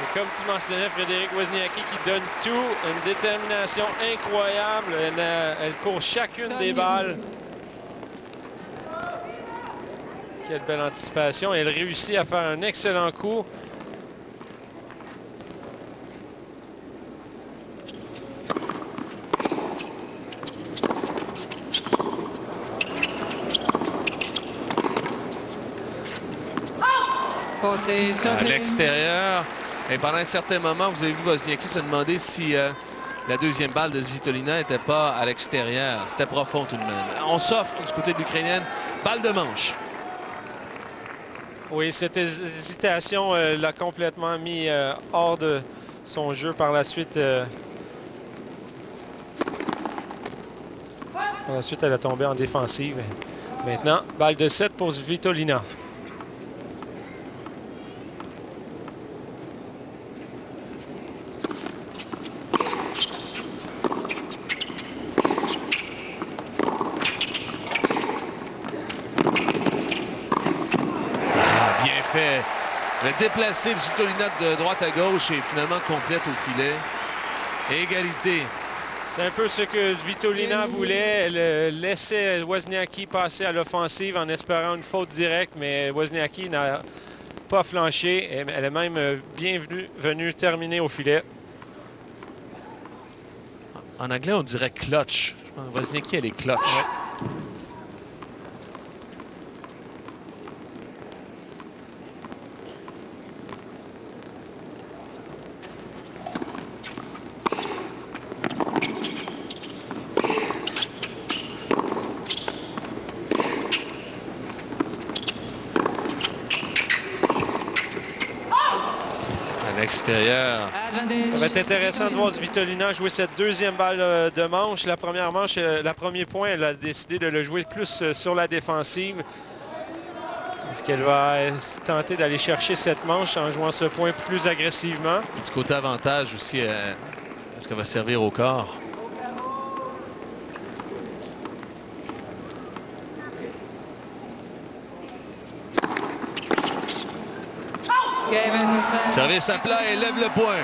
Et comme tu mentionnais, Frédéric Wozniacki qui donne tout, une détermination incroyable. Elle court chacune des balles. Quelle belle anticipation. Elle réussit à faire un excellent coup. À l'extérieur. Et pendant un certain moment, vous avez vu Wozniacki se demander si la deuxième balle de Svitolina n'était pas à l'extérieur. C'était profond tout de même. On s'offre du côté de l'Ukrainienne. Balle de manche. Oui, cette hésitation l'a complètement mis hors de son jeu par la suite. Par la suite, elle a tombé en défensive. Maintenant, balle de 7 pour Svitolina. Fait le déplacé de Svitolina de droite à gauche et finalement complète au filet. Égalité. C'est un peu ce que Svitolina voulait. Elle laissait Wozniacki passer à l'offensive en espérant une faute directe, mais Wozniacki n'a pas flanché. Elle est même venue terminer au filet. En anglais, on dirait clutch. Wozniacki, elle est clutch. Ouais. Extérieur. Ça va être intéressant de voir Svitolina jouer cette deuxième balle de manche. La première manche, le premier point, elle a décidé de le jouer plus sur la défensive. Est-ce qu'elle va tenter d'aller chercher cette manche en jouant ce point plus agressivement? Du côté avantage aussi, est-ce qu'elle va servir au corps? Service à plat et lève le point.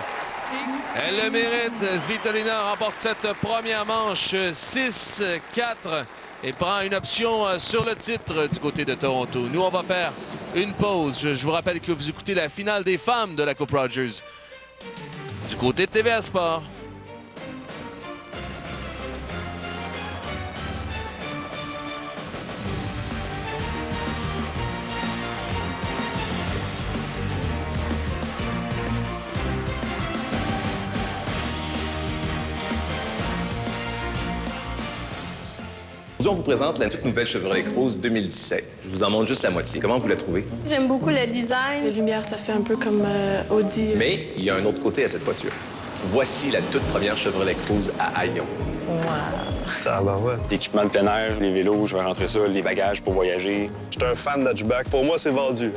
Elle le mérite. Svitolina remporte cette première manche 6-4 et prend une option sur le titre du côté de Toronto. Nous, on va faire une pause. Je vous rappelle que vous écoutez la finale des femmes de la Coupe Rogers du côté de TVA Sport. Aujourd'hui, on vous présente la toute nouvelle Chevrolet Cruze 2017. Je vous en montre juste la moitié. Comment vous la trouvez? J'aime beaucoup le design. Les lumières, ça fait un peu comme Audi. Mais il y a un autre côté à cette voiture. Voici la toute première Chevrolet Cruze à Aion. Wow. Ça va, ouais. L'équipement de plein air, les vélos, je vais rentrer ça, les bagages pour voyager. Je suis un fan d'hatchback. Pour moi, c'est vendu.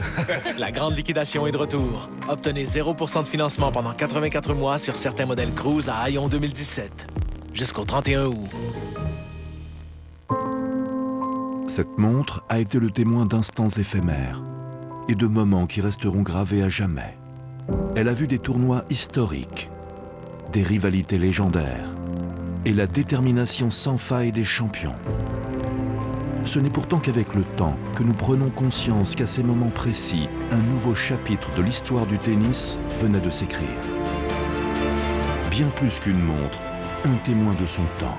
La grande liquidation est de retour. Obtenez 0% de financement pendant 84 mois sur certains modèles Cruze à Aion 2017. Jusqu'au 31 août. Cette montre a été le témoin d'instants éphémères et de moments qui resteront gravés à jamais. Elle a vu des tournois historiques, des rivalités légendaires et la détermination sans faille des champions. Ce n'est pourtant qu'avec le temps que nous prenons conscience qu'à ces moments précis, un nouveau chapitre de l'histoire du tennis venait de s'écrire. Bien plus qu'une montre, un témoin de son temps.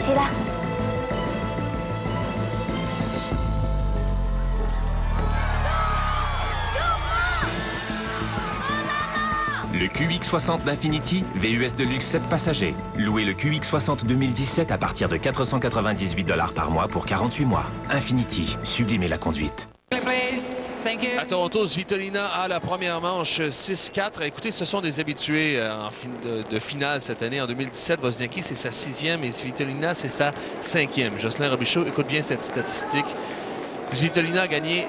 C'est là. Le QX60 d'Infinity, VUS de luxe 7 passagers. Louez le QX60 2017 à partir de 498 $ par mois pour 48 mois. Infinity, sublimez la conduite. À Toronto, Svitolina a la première manche 6-4. Écoutez, ce sont des habitués de finale cette année. En 2017, Wozniacki, c'est sa 6e et Svitolina, c'est sa 5e. Jocelyn Robichaud, écoute bien cette statistique. Svitolina a gagné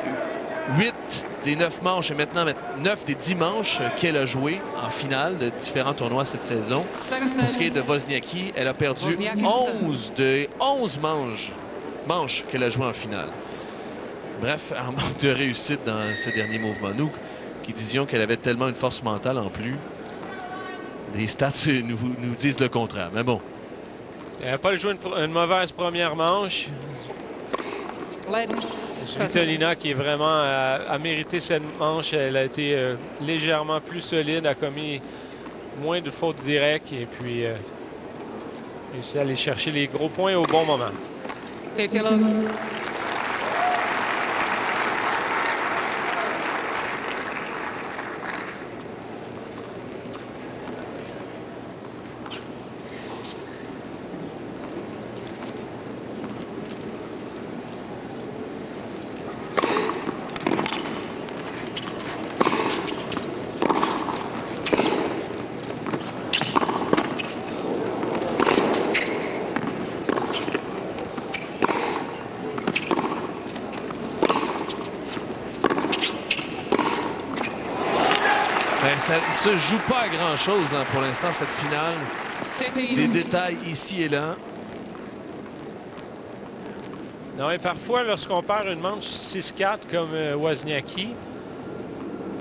8 des 9 manches et maintenant 9 des 10 manches qu'elle a jouées en finale de différents tournois cette saison. Pour ce qui est de Wozniacki, elle a perdu 11 des 11 manches qu'elle a jouées en finale. Bref, en manque de réussite dans ce dernier mouvement. Nous, qui disions qu'elle avait tellement une force mentale en plus, les stats nous disent le contraire. Mais bon. Elle n'a pas joué une mauvaise première manche. Svitolina qui est vraiment a mérité cette manche. Elle a été légèrement plus solide, a commis moins de fautes directes et puis réussi à aller chercher les gros points au bon moment. Ça ne se joue pas à grand-chose pour l'instant, cette finale. Des détails ici et là. Non, et parfois, lorsqu'on perd une manche 6-4 comme Wozniacki,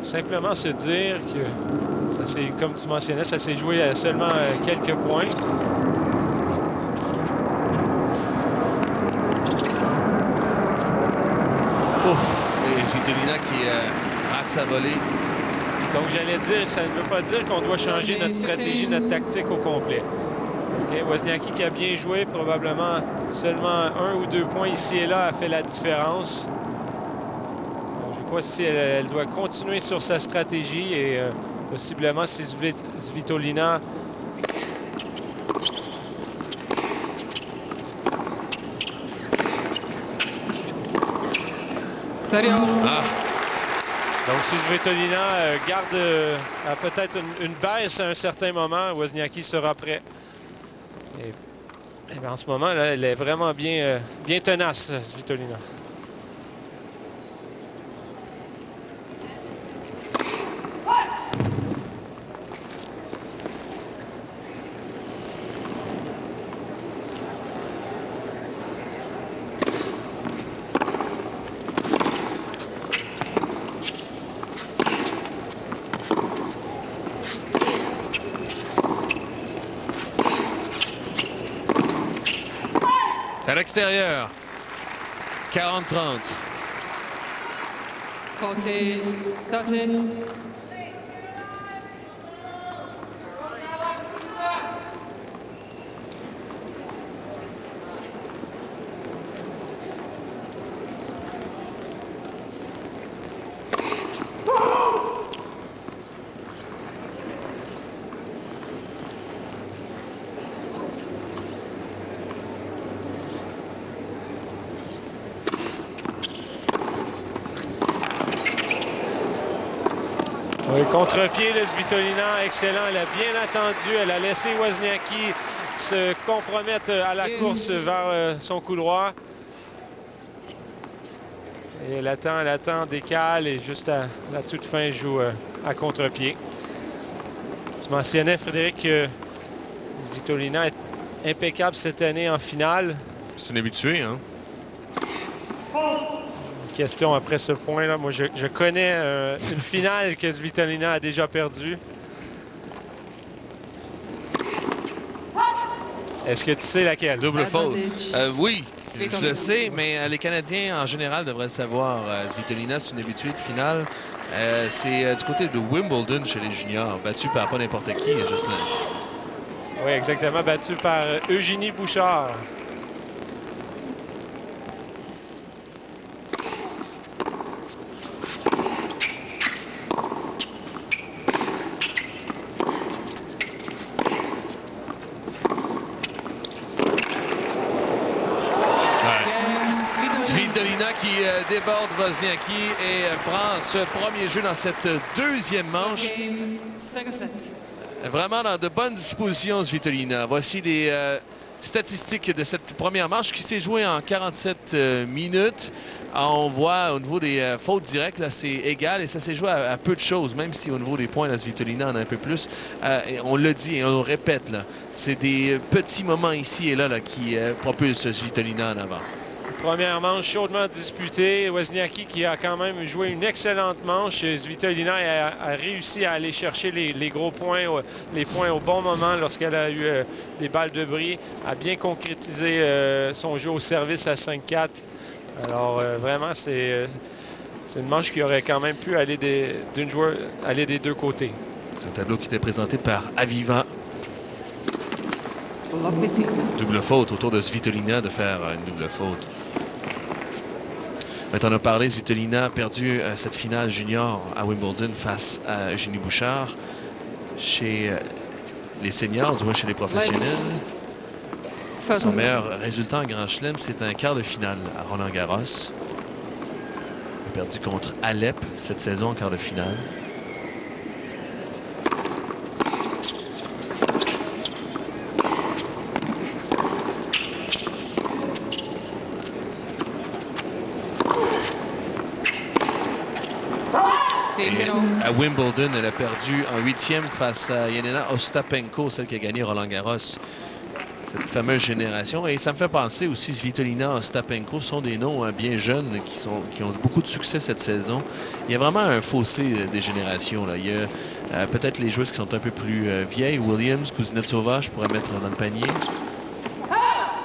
simplement se dire que, ça comme tu mentionnais, ça s'est joué à seulement quelques points. Ouf! Et Svitolina qui rate sa volée. Donc, j'allais dire, ça ne veut pas dire qu'on doit changer notre stratégie, notre tactique au complet. Okay, Wozniacki qui a bien joué, probablement seulement 1 ou 2 points ici et là a fait la différence. Donc, je crois si elle doit continuer sur sa stratégie et possiblement si Svitolina Donc, si Svitolina garde peut-être une baisse à un certain moment, Wozniacki sera prêt. Et en ce moment, là, elle est vraiment bien tenace, Svitolina. À l'extérieur, 40-30. 40-30. Oui, contre-pied de Svitolina, excellent. Elle a bien attendu. Elle a laissé Wozniacki se compromettre à la course vers son coup droit. Et elle attend, décale et juste à la toute fin, joue à contre-pied. Tu mentionnais, Frédéric, que Svitolina est impeccable cette année en finale. C'est une habituée, hein? Question après ce point-là. Moi, je connais une finale que Svitolina a déjà perdue. Est-ce que tu sais laquelle? Double faute. Oui, je le sais, mais les Canadiens, en général, devraient le savoir. Svitolina, c'est une habituée de finale. C'est du côté de Wimbledon chez les juniors, battu par pas n'importe qui, Jocelyn. Oui, exactement, battu par Eugénie Bouchard. Svitolina qui déborde Wozniacki et prend ce premier jeu dans cette deuxième manche. Vraiment dans de bonnes dispositions, Svitolina. Voici les statistiques de cette première manche qui s'est jouée en 47 minutes. On voit au niveau des fautes directes, c'est égal et ça s'est joué à peu de choses, même si au niveau des points, la Svitolina en a un peu plus. On le dit et on le répète, c'est des petits moments ici et là, qui propulsent Svitolina en avant. Première manche chaudement disputée. Wozniacki qui a quand même joué une excellente manche. Svitolina a réussi à aller chercher les gros points, les points au bon moment lorsqu'elle a eu des balles de bris, a bien concrétisé son jeu au service à 5-4. Alors vraiment, c'est une manche qui aurait quand même pu aller des deux côtés. C'est un tableau qui était présenté par Aviva. Double faute autour de Svitolina de faire une double faute. On a parlé, Svitolina a perdu cette finale junior à Wimbledon face à Eugénie Bouchard. Chez les seniors, du moins chez les professionnels. Son meilleur résultat en Grand Chelem, c'est un quart de finale à Roland-Garros. Il a perdu contre Alep cette saison en quart de finale. À Wimbledon, elle a perdu en 8e face à Jelena Ostapenko, celle qui a gagné Roland-Garros. Cette fameuse génération. Et ça me fait penser aussi, Svitolina, Ostapenko sont des noms bien jeunes qui ont beaucoup de succès cette saison. Il y a vraiment un fossé des générations. Là. Il y a peut-être les joueuses qui sont un peu plus vieilles. Williams, Kuznetsova, je pourrais mettre dans le panier.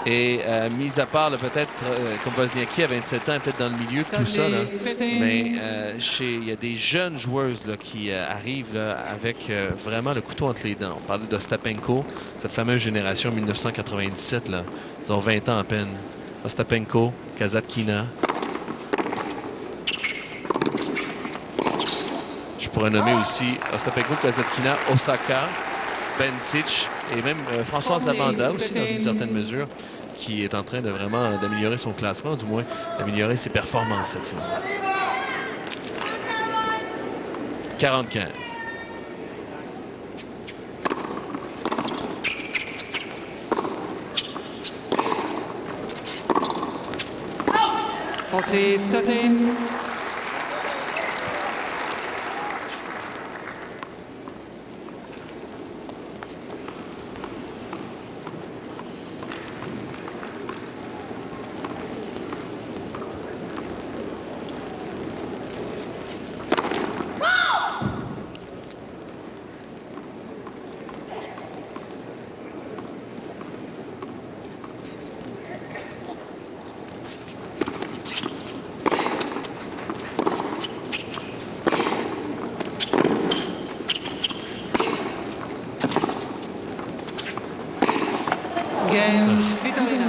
Et mis à part peut-être comme Wozniacki à 27 ans, peut-être dans le milieu de tout ça. Là. Mais il y a des jeunes joueuses là, qui arrivent là, avec vraiment le couteau entre les dents. On parlait d'Ostapenko, cette fameuse génération 1997. Là. Ils ont 20 ans à peine. Ostapenko, Kasatkina. Je pourrais nommer aussi Ostapenko, Kasatkina, Osaka, Bencic et même Françoise Lavanda aussi dans une certaine mesure, qui est en train de vraiment d'améliorer son classement, du moins d'améliorer ses performances cette saison. 40-15.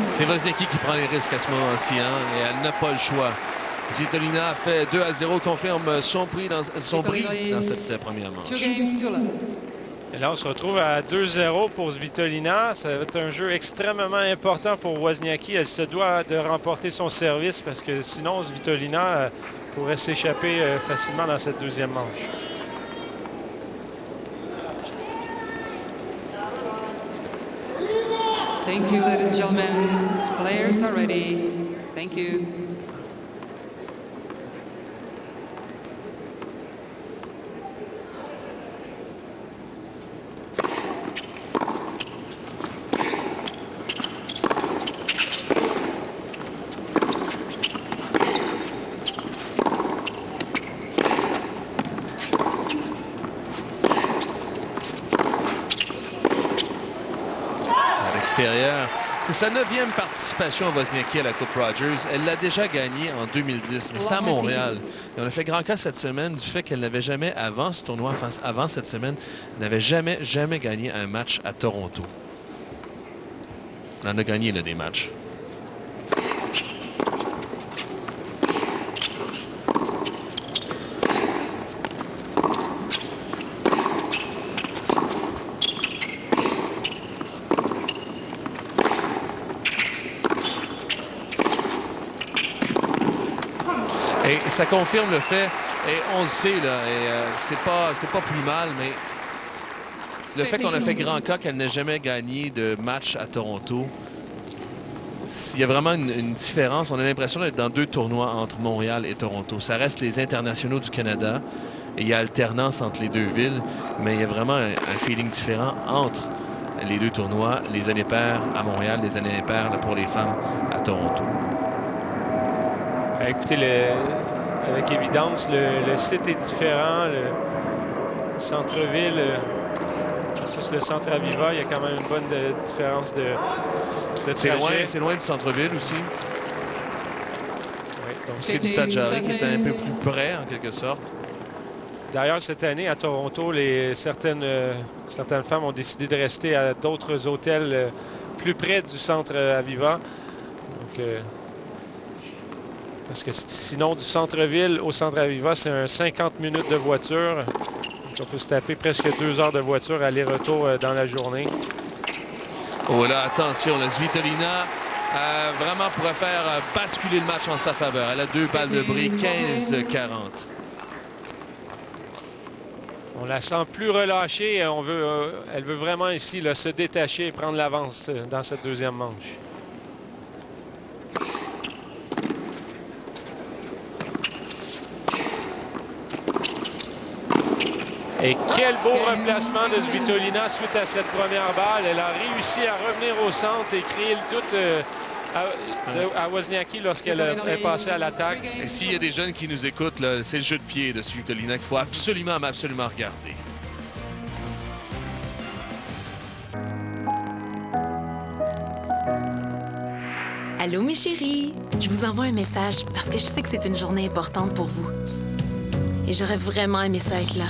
C'est Wozniacki qui prend les risques à ce moment-ci, et elle n'a pas le choix. Svitolina a fait 2-0, confirme son bris dans cette première manche. Et là, on se retrouve à 2-0 pour Svitolina. Ça va être un jeu extrêmement important pour Wozniacki. Elle se doit de remporter son service parce que sinon, Svitolina pourrait s'échapper facilement dans cette deuxième manche. Thank you, ladies and gentlemen. Players are ready. Thank you. C'est sa 9e participation à Wozniacki à la Coupe Rogers. Elle l'a déjà gagnée en 2010, mais c'était à Montréal. Et on a fait grand cas cette semaine du fait qu'elle n'avait jamais, avant ce tournoi, avant cette semaine, n'avait jamais gagné un match à Toronto. Elle en a gagné là, des matchs. Et ça confirme le fait, et on le sait, là, et c'est pas plus mal, mais le fait qu'on a fait grand cas qu'elle n'ait jamais gagné de match à Toronto, il y a vraiment une différence. On a l'impression d'être dans 2 tournois entre Montréal et Toronto. Ça reste les internationaux du Canada et il y a alternance entre les 2 villes, mais il y a vraiment un feeling différent entre les 2 tournois, les années paires à Montréal, les années impaires pour les femmes à Toronto. Écoutez, avec évidence, le site est différent. Le centre-ville, versus le centre Aviva, il y a quand même une bonne différence de trajet. C'est loin du centre-ville aussi. Oui, donc ce qui est du Stade Jarry qui est un peu plus près, en quelque sorte. D'ailleurs, cette année, à Toronto, certaines femmes ont décidé de rester à d'autres hôtels plus près du centre Aviva. Donc, parce que sinon, du centre-ville au centre Aviva, c'est un 50 minutes de voiture. Donc, on peut se taper presque 2 heures de voiture aller-retour dans la journée. Oh là, attention, la Svitolina vraiment pourrait faire basculer le match en sa faveur. Elle a 2 balles de bris, 15-40. On la sent plus relâchée. Elle veut vraiment ici là, se détacher et prendre l'avance dans cette deuxième manche. Et quel beau remplacement de Svitolina suite à cette première balle. Elle a réussi à revenir au centre et créer le doute à Wozniacki lorsqu'elle est passée à l'attaque. Et s'il y a des jeunes qui nous écoutent, c'est le jeu de pied de Svitolina qu'il faut absolument regarder. Allô, mes chéris. Je vous envoie un message parce que je sais que c'est une journée importante pour vous. Et j'aurais vraiment aimé ça être là.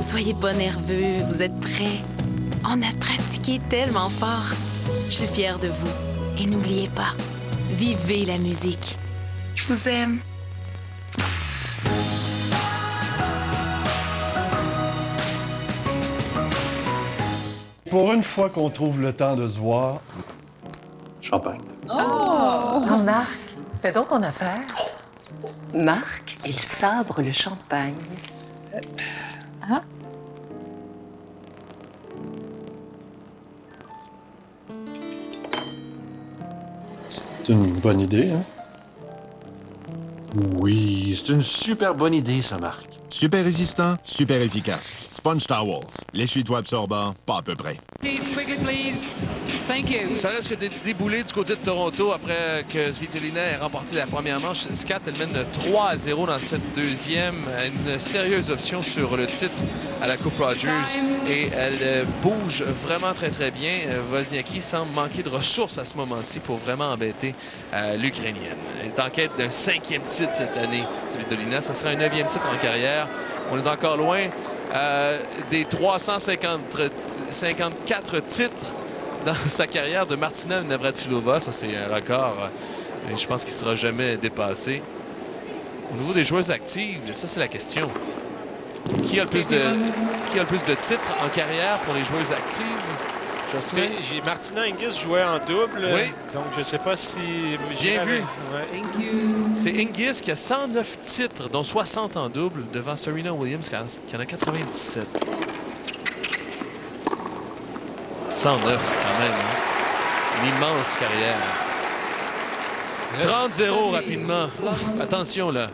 Soyez pas nerveux, vous êtes prêts. On a pratiqué tellement fort. Je suis fière de vous. Et n'oubliez pas, vivez la musique. Je vous aime. Pour une fois qu'on trouve le temps de se voir, champagne. Oh, Marc, fais donc ton affaire. Marc, il sabre le champagne. Hein? C'est une bonne idée, hein? Oui, c'est une super bonne idée, ça, Marc. Super résistant, super efficace. Sponge Towels. L'essuie-toi absorbant, pas à peu près. Quickly, please. Thank you. Ça reste que des déboulés du côté de Toronto après que Svitolina ait remporté la première manche. Skat, elle mène 3-0 dans cette deuxième. Une sérieuse option sur le titre à la Coupe Rogers. Et elle bouge vraiment très, très bien. Wozniacki semble manquer de ressources à ce moment-ci pour vraiment embêter l'Ukrainienne. Elle est en quête d'un 5e titre cette année, Svitolina. Ça sera un 9e titre en carrière. On est encore loin des 354 titres dans sa carrière de Martina Navratilova. Ça, c'est un record. Et je pense qu'il ne sera jamais dépassé. Au niveau des joueuses actives, ça, c'est la question. Qui a le plus de titres en carrière pour les joueuses actives? Martina Hingis jouait en double. Oui. Donc, je ne sais pas si... Bien vu. Ouais. C'est Hingis qui a 109 titres, dont 60 en double, devant Serena Williams, qui en a 97. 109, quand même. Hein? Une immense carrière. 30-0 rapidement. Attention, là.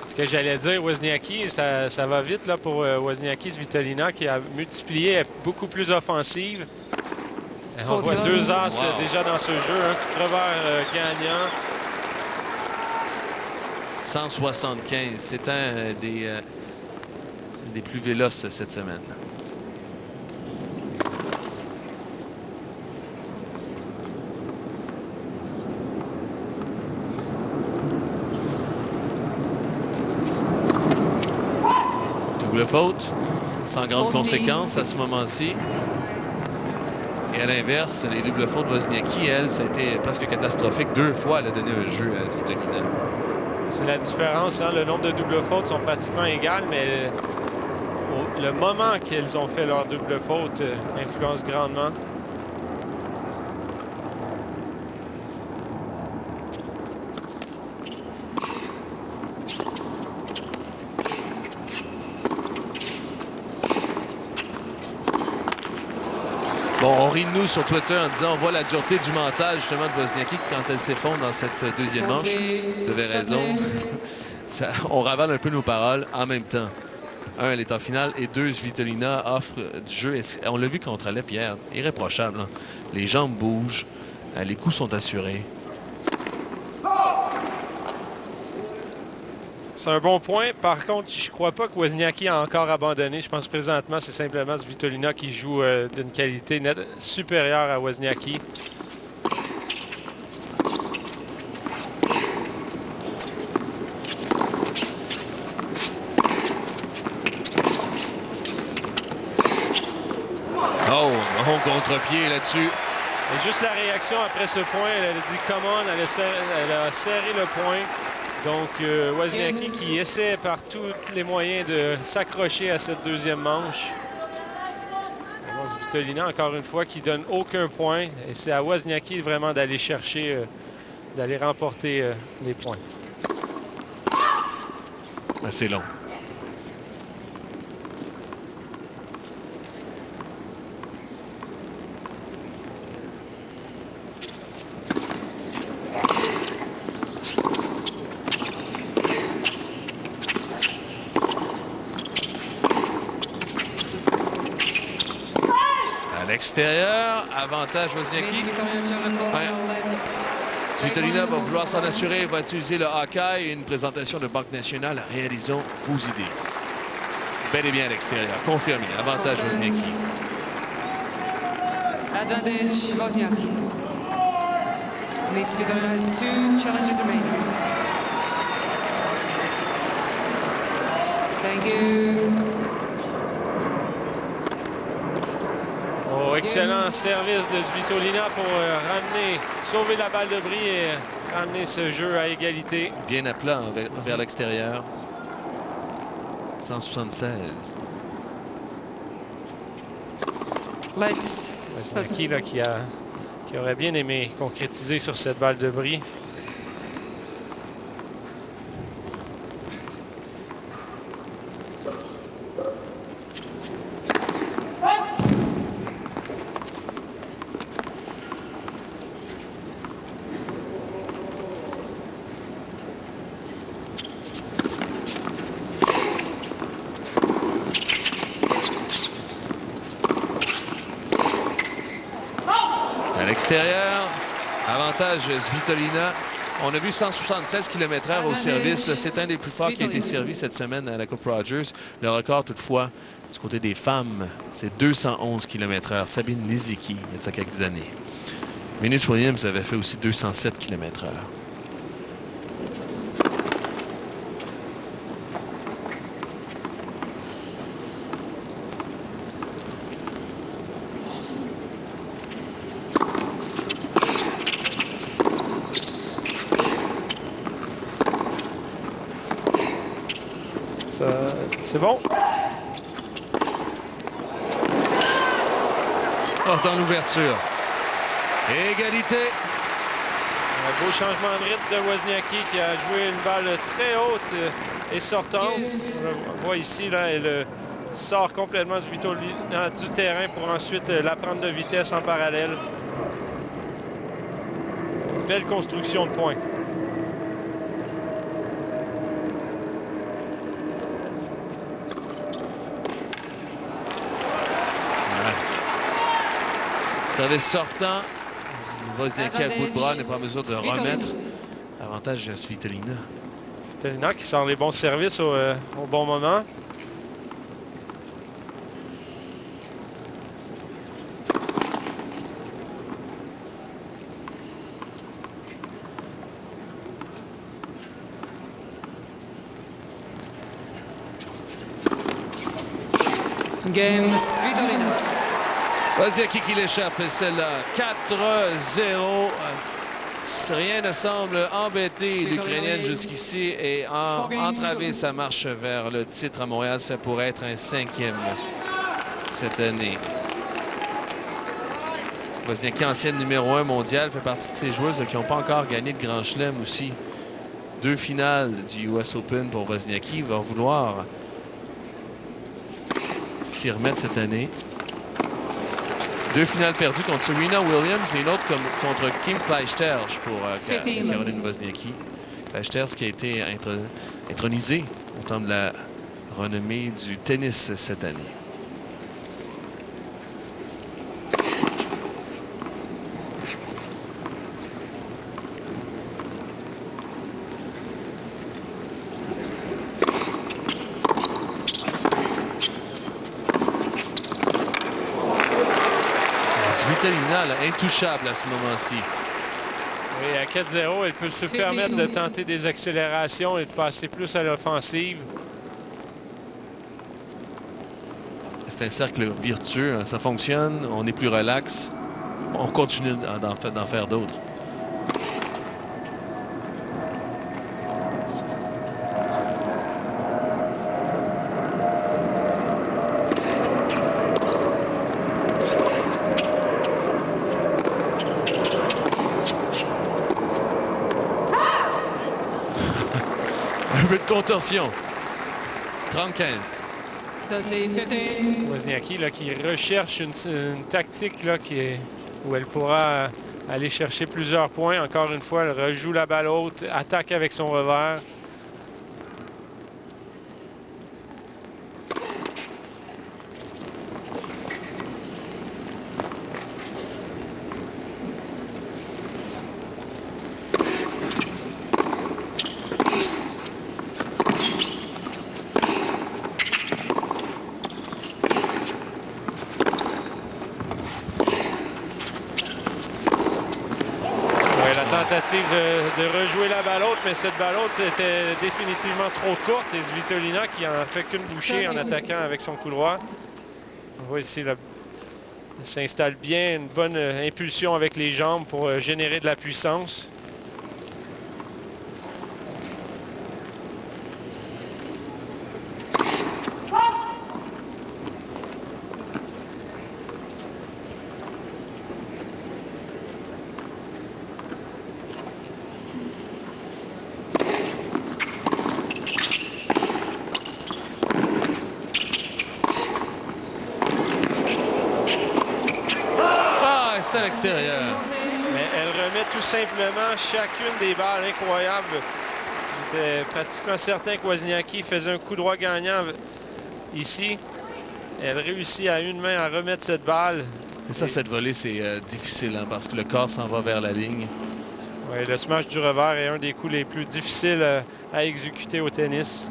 Ce que j'allais dire, Wozniacki, ça va vite là, pour Wozniacki, Svitolina, qui a multiplié, beaucoup plus offensive. On voit 2 as déjà dans ce jeu, un coup de revers gagnant. 175, c'est un des plus véloces cette semaine. Double faute, sans grande conséquence à ce moment-ci. Et à l'inverse, les doubles fautes de Wozniacki, elle, ça a été presque catastrophique. 2 fois, elle a donné un jeu à Svitolina. C'est la différence, hein? Le nombre de doubles fautes sont pratiquement égales, mais le moment qu'elles ont fait leur double faute influence grandement. Bon, on rit de nous sur Twitter en disant on voit la dureté du mental justement de Wozniacki quand elle s'effondre dans cette deuxième manche. Vous avez raison. Ça, on ravale un peu nos paroles en même temps. Un, elle est en finale, et deux, Svitolina offre du jeu. On l'a vu contre Alep hier, irréprochable. Hein? Les jambes bougent, les coups sont assurés. C'est un bon point. Par contre, je crois pas que Wozniacki a encore abandonné. Je pense que présentement, c'est simplement Svitolina qui joue d'une qualité supérieure à Wozniacki. Oh, bon contre-pied là-dessus. Et juste la réaction après ce point, elle a dit « come on », elle a serré le point. Donc, Wozniacki qui essaie par tous les moyens de s'accrocher à cette deuxième manche. Svitolina, encore une fois, qui donne aucun point. Et c'est à Wozniacki vraiment d'aller chercher, d'aller remporter les points. C'est long. Extérieur, avantage Wozniacki. Svitolina va vouloir s'en assurer, va utiliser le Hawkeye. Une présentation de Banque Nationale. Réalisons vos idées. Bel et bien à l'extérieur. Confirmé. Avantage Wozniacki. Advantage Wozniacki. Miss Svitolina has 2 challenges remaining. Thank you. Excellent service de Svitolina pour sauver la balle de bris et ramener ce jeu à égalité. Bien à plat vers l'extérieur. 176. Wozniacki qui aurait bien aimé concrétiser sur cette balle de bris. Extérieur, avantage Svitolina. On a vu 176 km/h au service. C'est un des plus forts qui a été servi cette semaine à la Coupe Rogers. Le record, toutefois, du côté des femmes, c'est 211 km/h. Sabine Lisicki, il y a de ça quelques années. Venus Williams avait fait aussi 207 km/h. C'est bon. Oh, dans l'ouverture. Égalité. Un beau changement de rythme de Wozniacki qui a joué une balle très haute et sortante. On voit ici, là, elle sort complètement Svitolina du terrain pour ensuite la prendre de vitesse en parallèle. Belle construction de points. Service sortant. Wozniacki à coup de bras n'est pas en mesure de remettre. Avantage Svitolina. Svitolina qui sort les bons services au bon moment. Game Svitolina. Wozniacki qui l'échappe, celle-là. 4-0. Rien ne semble embêter l'Ukrainienne jusqu'ici et entraver sa marche vers le titre à Montréal. Ça pourrait être un 5e cette année. Wozniacki, ancienne numéro 1 mondial, fait partie de ces joueuses qui n'ont pas encore gagné de Grand Chelem aussi. 2 finales du US Open pour Wozniacki. Il va vouloir s'y remettre cette année. 2 finales perdues contre Serena Williams et une autre contre Kim Clijsters pour Caroline Wozniacki. Clijsters qui a été intronisée au temps de la renommée du tennis cette année. Svitolina, intouchable à ce moment-ci. Oui, à 4-0, elle peut se permettre de tenter des accélérations et de passer plus à l'offensive. C'est un cercle virtueux, hein, ça fonctionne, on est plus relax, on continue d'en faire d'autres. Un peu de contorsion. 30-15. Wozniacki là, qui recherche une tactique là, où elle pourra aller chercher plusieurs points. Encore une fois, elle rejoue la balle haute, attaque avec son revers. Tentative de rejouer la balle haute, mais cette balle haute était définitivement trop courte et Svitolina qui en fait qu'une bouchée en attaquant avec son coup droit. On voit ici, elle s'installe bien, une bonne impulsion avec les jambes pour générer de la puissance. À l'extérieur. Mais elle remet tout simplement chacune des balles incroyables. J'étais pratiquement certain que Wozniacki faisait un coup droit gagnant ici. Elle réussit à une main à remettre cette balle. Et ça, cette volée, c'est difficile hein, parce que le corps s'en va vers la ligne. Oui, le smash du revers est un des coups les plus difficiles à exécuter au tennis.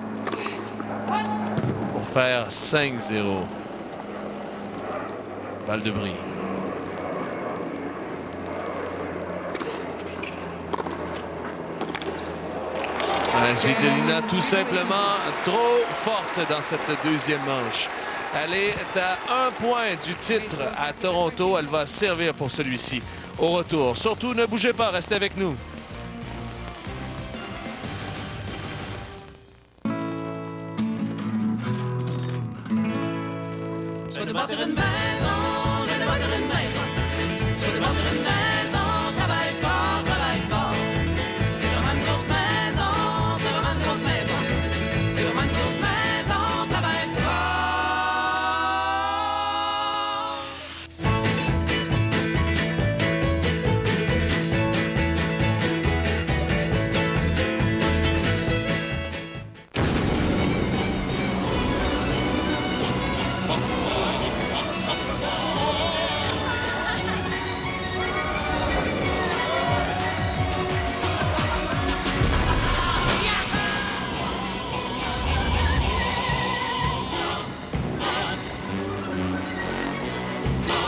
Pour faire 5-0. Balle de bris. Svitolina tout simplement trop forte dans cette deuxième manche. Elle est à 1 point du titre à Toronto. Elle va servir pour celui-ci au retour. Surtout, ne bougez pas, restez avec nous. Je veux bâtir une maison, je veux bâtir une maison. Je veux bâtir une maison, travaille fort, travaille fort. C'est vraiment une grosse maison, c'est vraiment une grosse maison. C'est vraiment une grosse maison, travaille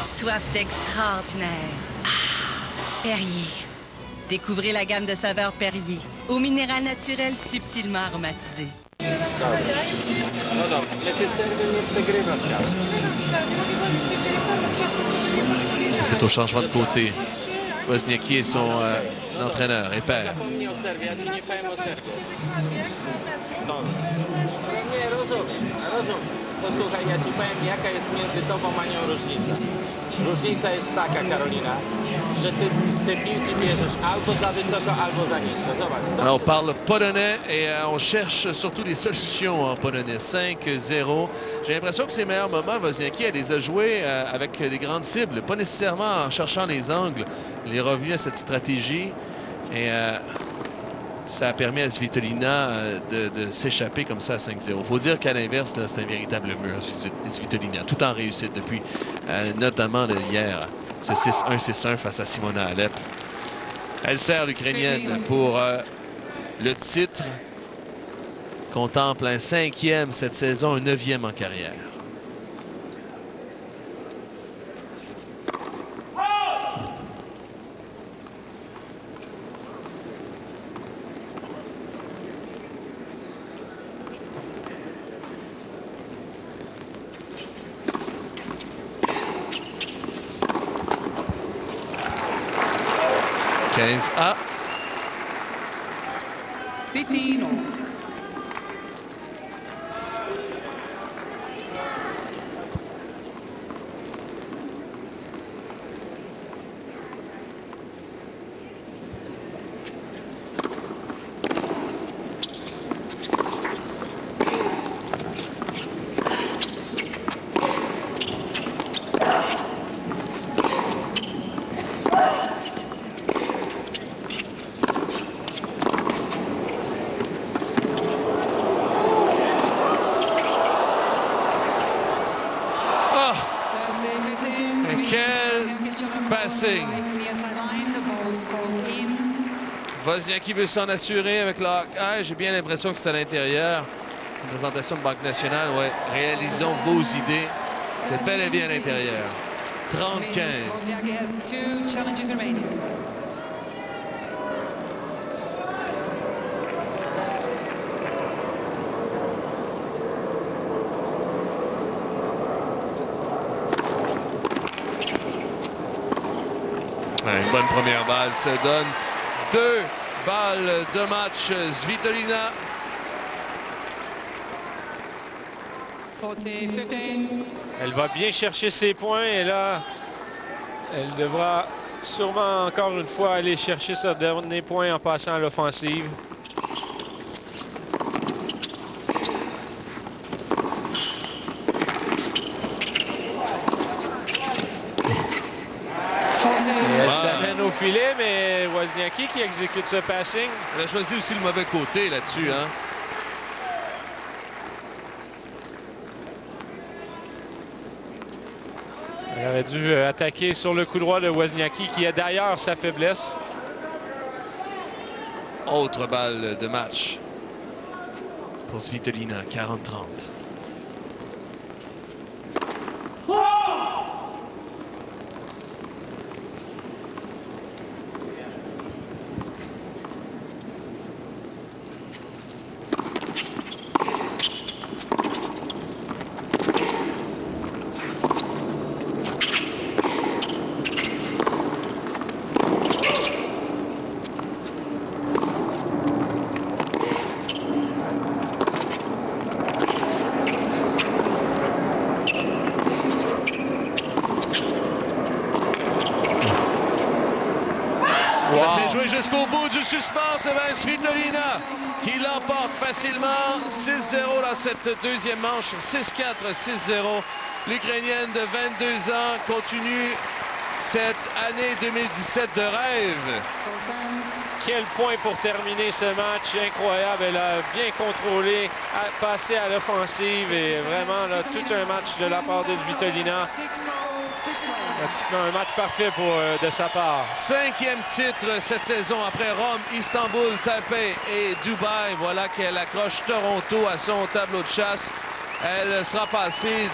Soif d'extraordinaire. Ah, Perrier. Découvrez la gamme de saveurs Perrier, au minéral naturel subtilement aromatisé. C'est au changement de côté. Wozniacki est son entraîneur et père. Posłuchaj, ja ci powiem, jaka jest między tobą a nią różnica. Różnica jest taka, Karolina, że te piłki bierzesz albo za wysoko, albo za nisko. Zobacz. Alors, on parle polonais et on cherche surtout des solutions en polonais. 5-0. J'ai l'impression que ses meilleurs moments, Wozniacki, elle les a joués avec des grandes cibles, pas nécessairement en cherchant les angles. Il est revenu à cette stratégie et ça a permis à Svitolina de s'échapper comme ça à 5-0. Il faut dire qu'à l'inverse, c'est un véritable mur, Svitolina, tout en réussite depuis, notamment hier, ce 6-1, 6-1 face à Simona Alep. Elle sert l'Ukrainienne pour le titre. Contemple un 5e cette saison, un 9e en carrière. À 15 all. Wozniacki veut s'en assurer avec le Hawkeye. J'ai bien l'impression que c'est à l'intérieur. Une présentation de Banque Nationale. Ouais. Réalisons vos idées. C'est bel et bien à l'intérieur. 30-15. Wozniacki has 2 challenges remaining. Une bonne première balle se donne. 2 balles de match. Svitolina. 40-15. Elle va bien chercher ses points et là, elle devra sûrement encore une fois aller chercher ce dernier point en passant à l'offensive. Elle s'amène au filet, mais Wozniacki qui exécute ce passing. Elle a choisi aussi le mauvais côté là-dessus, hein? Elle aurait dû attaquer sur le coup droit de Wozniacki, qui a d'ailleurs sa faiblesse. Autre balle de match pour Svitolina, 40-30. Jusqu'au bout du suspense, c'est Svitolina qui l'emporte facilement. 6-0 dans cette deuxième manche. 6-4, 6-0. L'Ukrainienne de 22 ans continue cette année 2017 de rêve. Quel point pour terminer ce match. Incroyable. Elle a bien contrôlé, passé à l'offensive et vraiment là, tout un match de la part de Svitolina. Pratiquement un match parfait de sa part. 5e titre cette saison après Rome, Istanbul, Taipei et Dubaï. Voilà qu'elle accroche Toronto à son tableau de chasse. Elle sera passée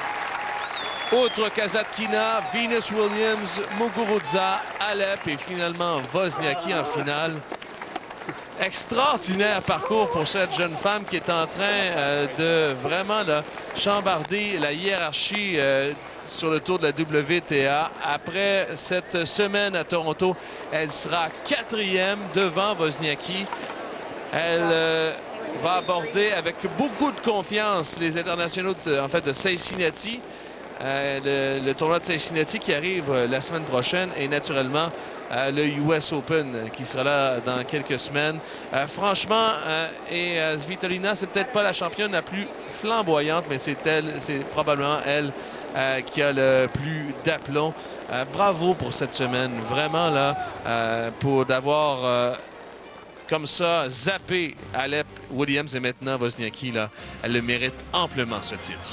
outre Kasatkina, Venus Williams, Muguruza, Alep et finalement Wozniacki en finale. Extraordinaire parcours pour cette jeune femme qui est en train de vraiment là, chambarder la hiérarchie sur le tour de la WTA. Après cette semaine à Toronto, elle sera 4e devant Wozniacki. Elle va aborder avec beaucoup de confiance les internationaux de Cincinnati. le tournoi de Cincinnati qui arrive la semaine prochaine et naturellement le US Open qui sera là dans quelques semaines. Franchement, Svitolina, c'est peut-être pas la championne la plus flamboyante, mais c'est probablement elle qui a le plus d'aplomb. Bravo pour cette semaine, vraiment là, pour d'avoir comme ça zappé Alep, Williams et maintenant Wozniacki, là, elle le mérite amplement ce titre.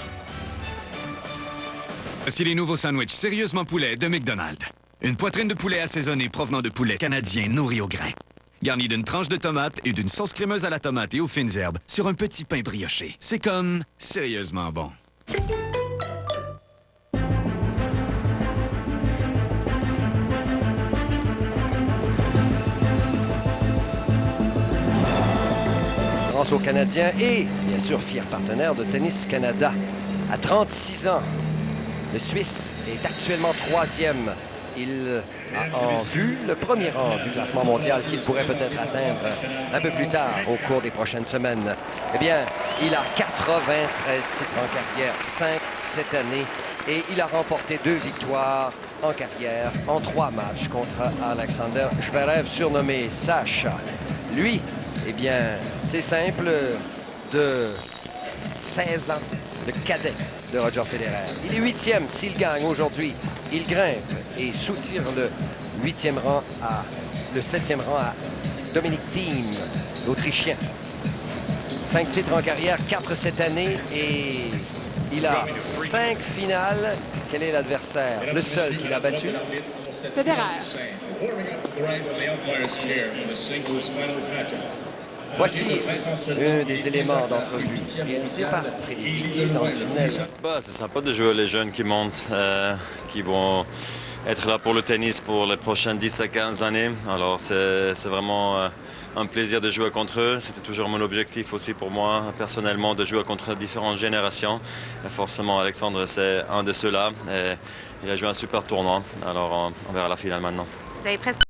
Voici les nouveaux sandwichs sérieusement poulet de McDonald's. Une poitrine de poulet assaisonnée provenant de poulet canadien nourri au grain. Garnie d'une tranche de tomate et d'une sauce crémeuse à la tomate et aux fines herbes sur un petit pain brioché. C'est comme sérieusement bon. Aux Canadiens et, bien sûr, fier partenaire de Tennis Canada. À 36 ans, le Suisse est actuellement 3e. Il a en vue le premier rang du classement mondial qu'il pourrait peut-être atteindre un peu plus tard au cours des prochaines semaines. Eh bien, il a 93 titres en carrière, 5 cette année, et il a remporté 2 victoires en carrière en 3 matchs contre Alexander Zverev, surnommé Sacha. Lui, eh bien, c'est simple, de 16 ans, le cadet de Roger Federer. Il est 8e s'il gagne aujourd'hui. Il grimpe et soutire le 7e rang à Dominic Thiem, l'Autrichien. 5 titres en carrière, 4 cette année et il a 5 finales. Quel est l'adversaire? Le seul qu'il a battu? Federer. Voici un des éléments d'entrevue réalisé par Frédéric Guy dans le tunnel. C'est sympa de jouer les jeunes qui montent, qui vont être là pour le tennis pour les prochaines 10 à 15 années. Alors c'est vraiment un plaisir de jouer contre eux. C'était toujours mon objectif aussi pour moi, personnellement, de jouer contre différentes générations. Et forcément, Alexandre, c'est un de ceux-là. Il a joué un super tournoi. Alors on verra la finale maintenant. Vous avez presque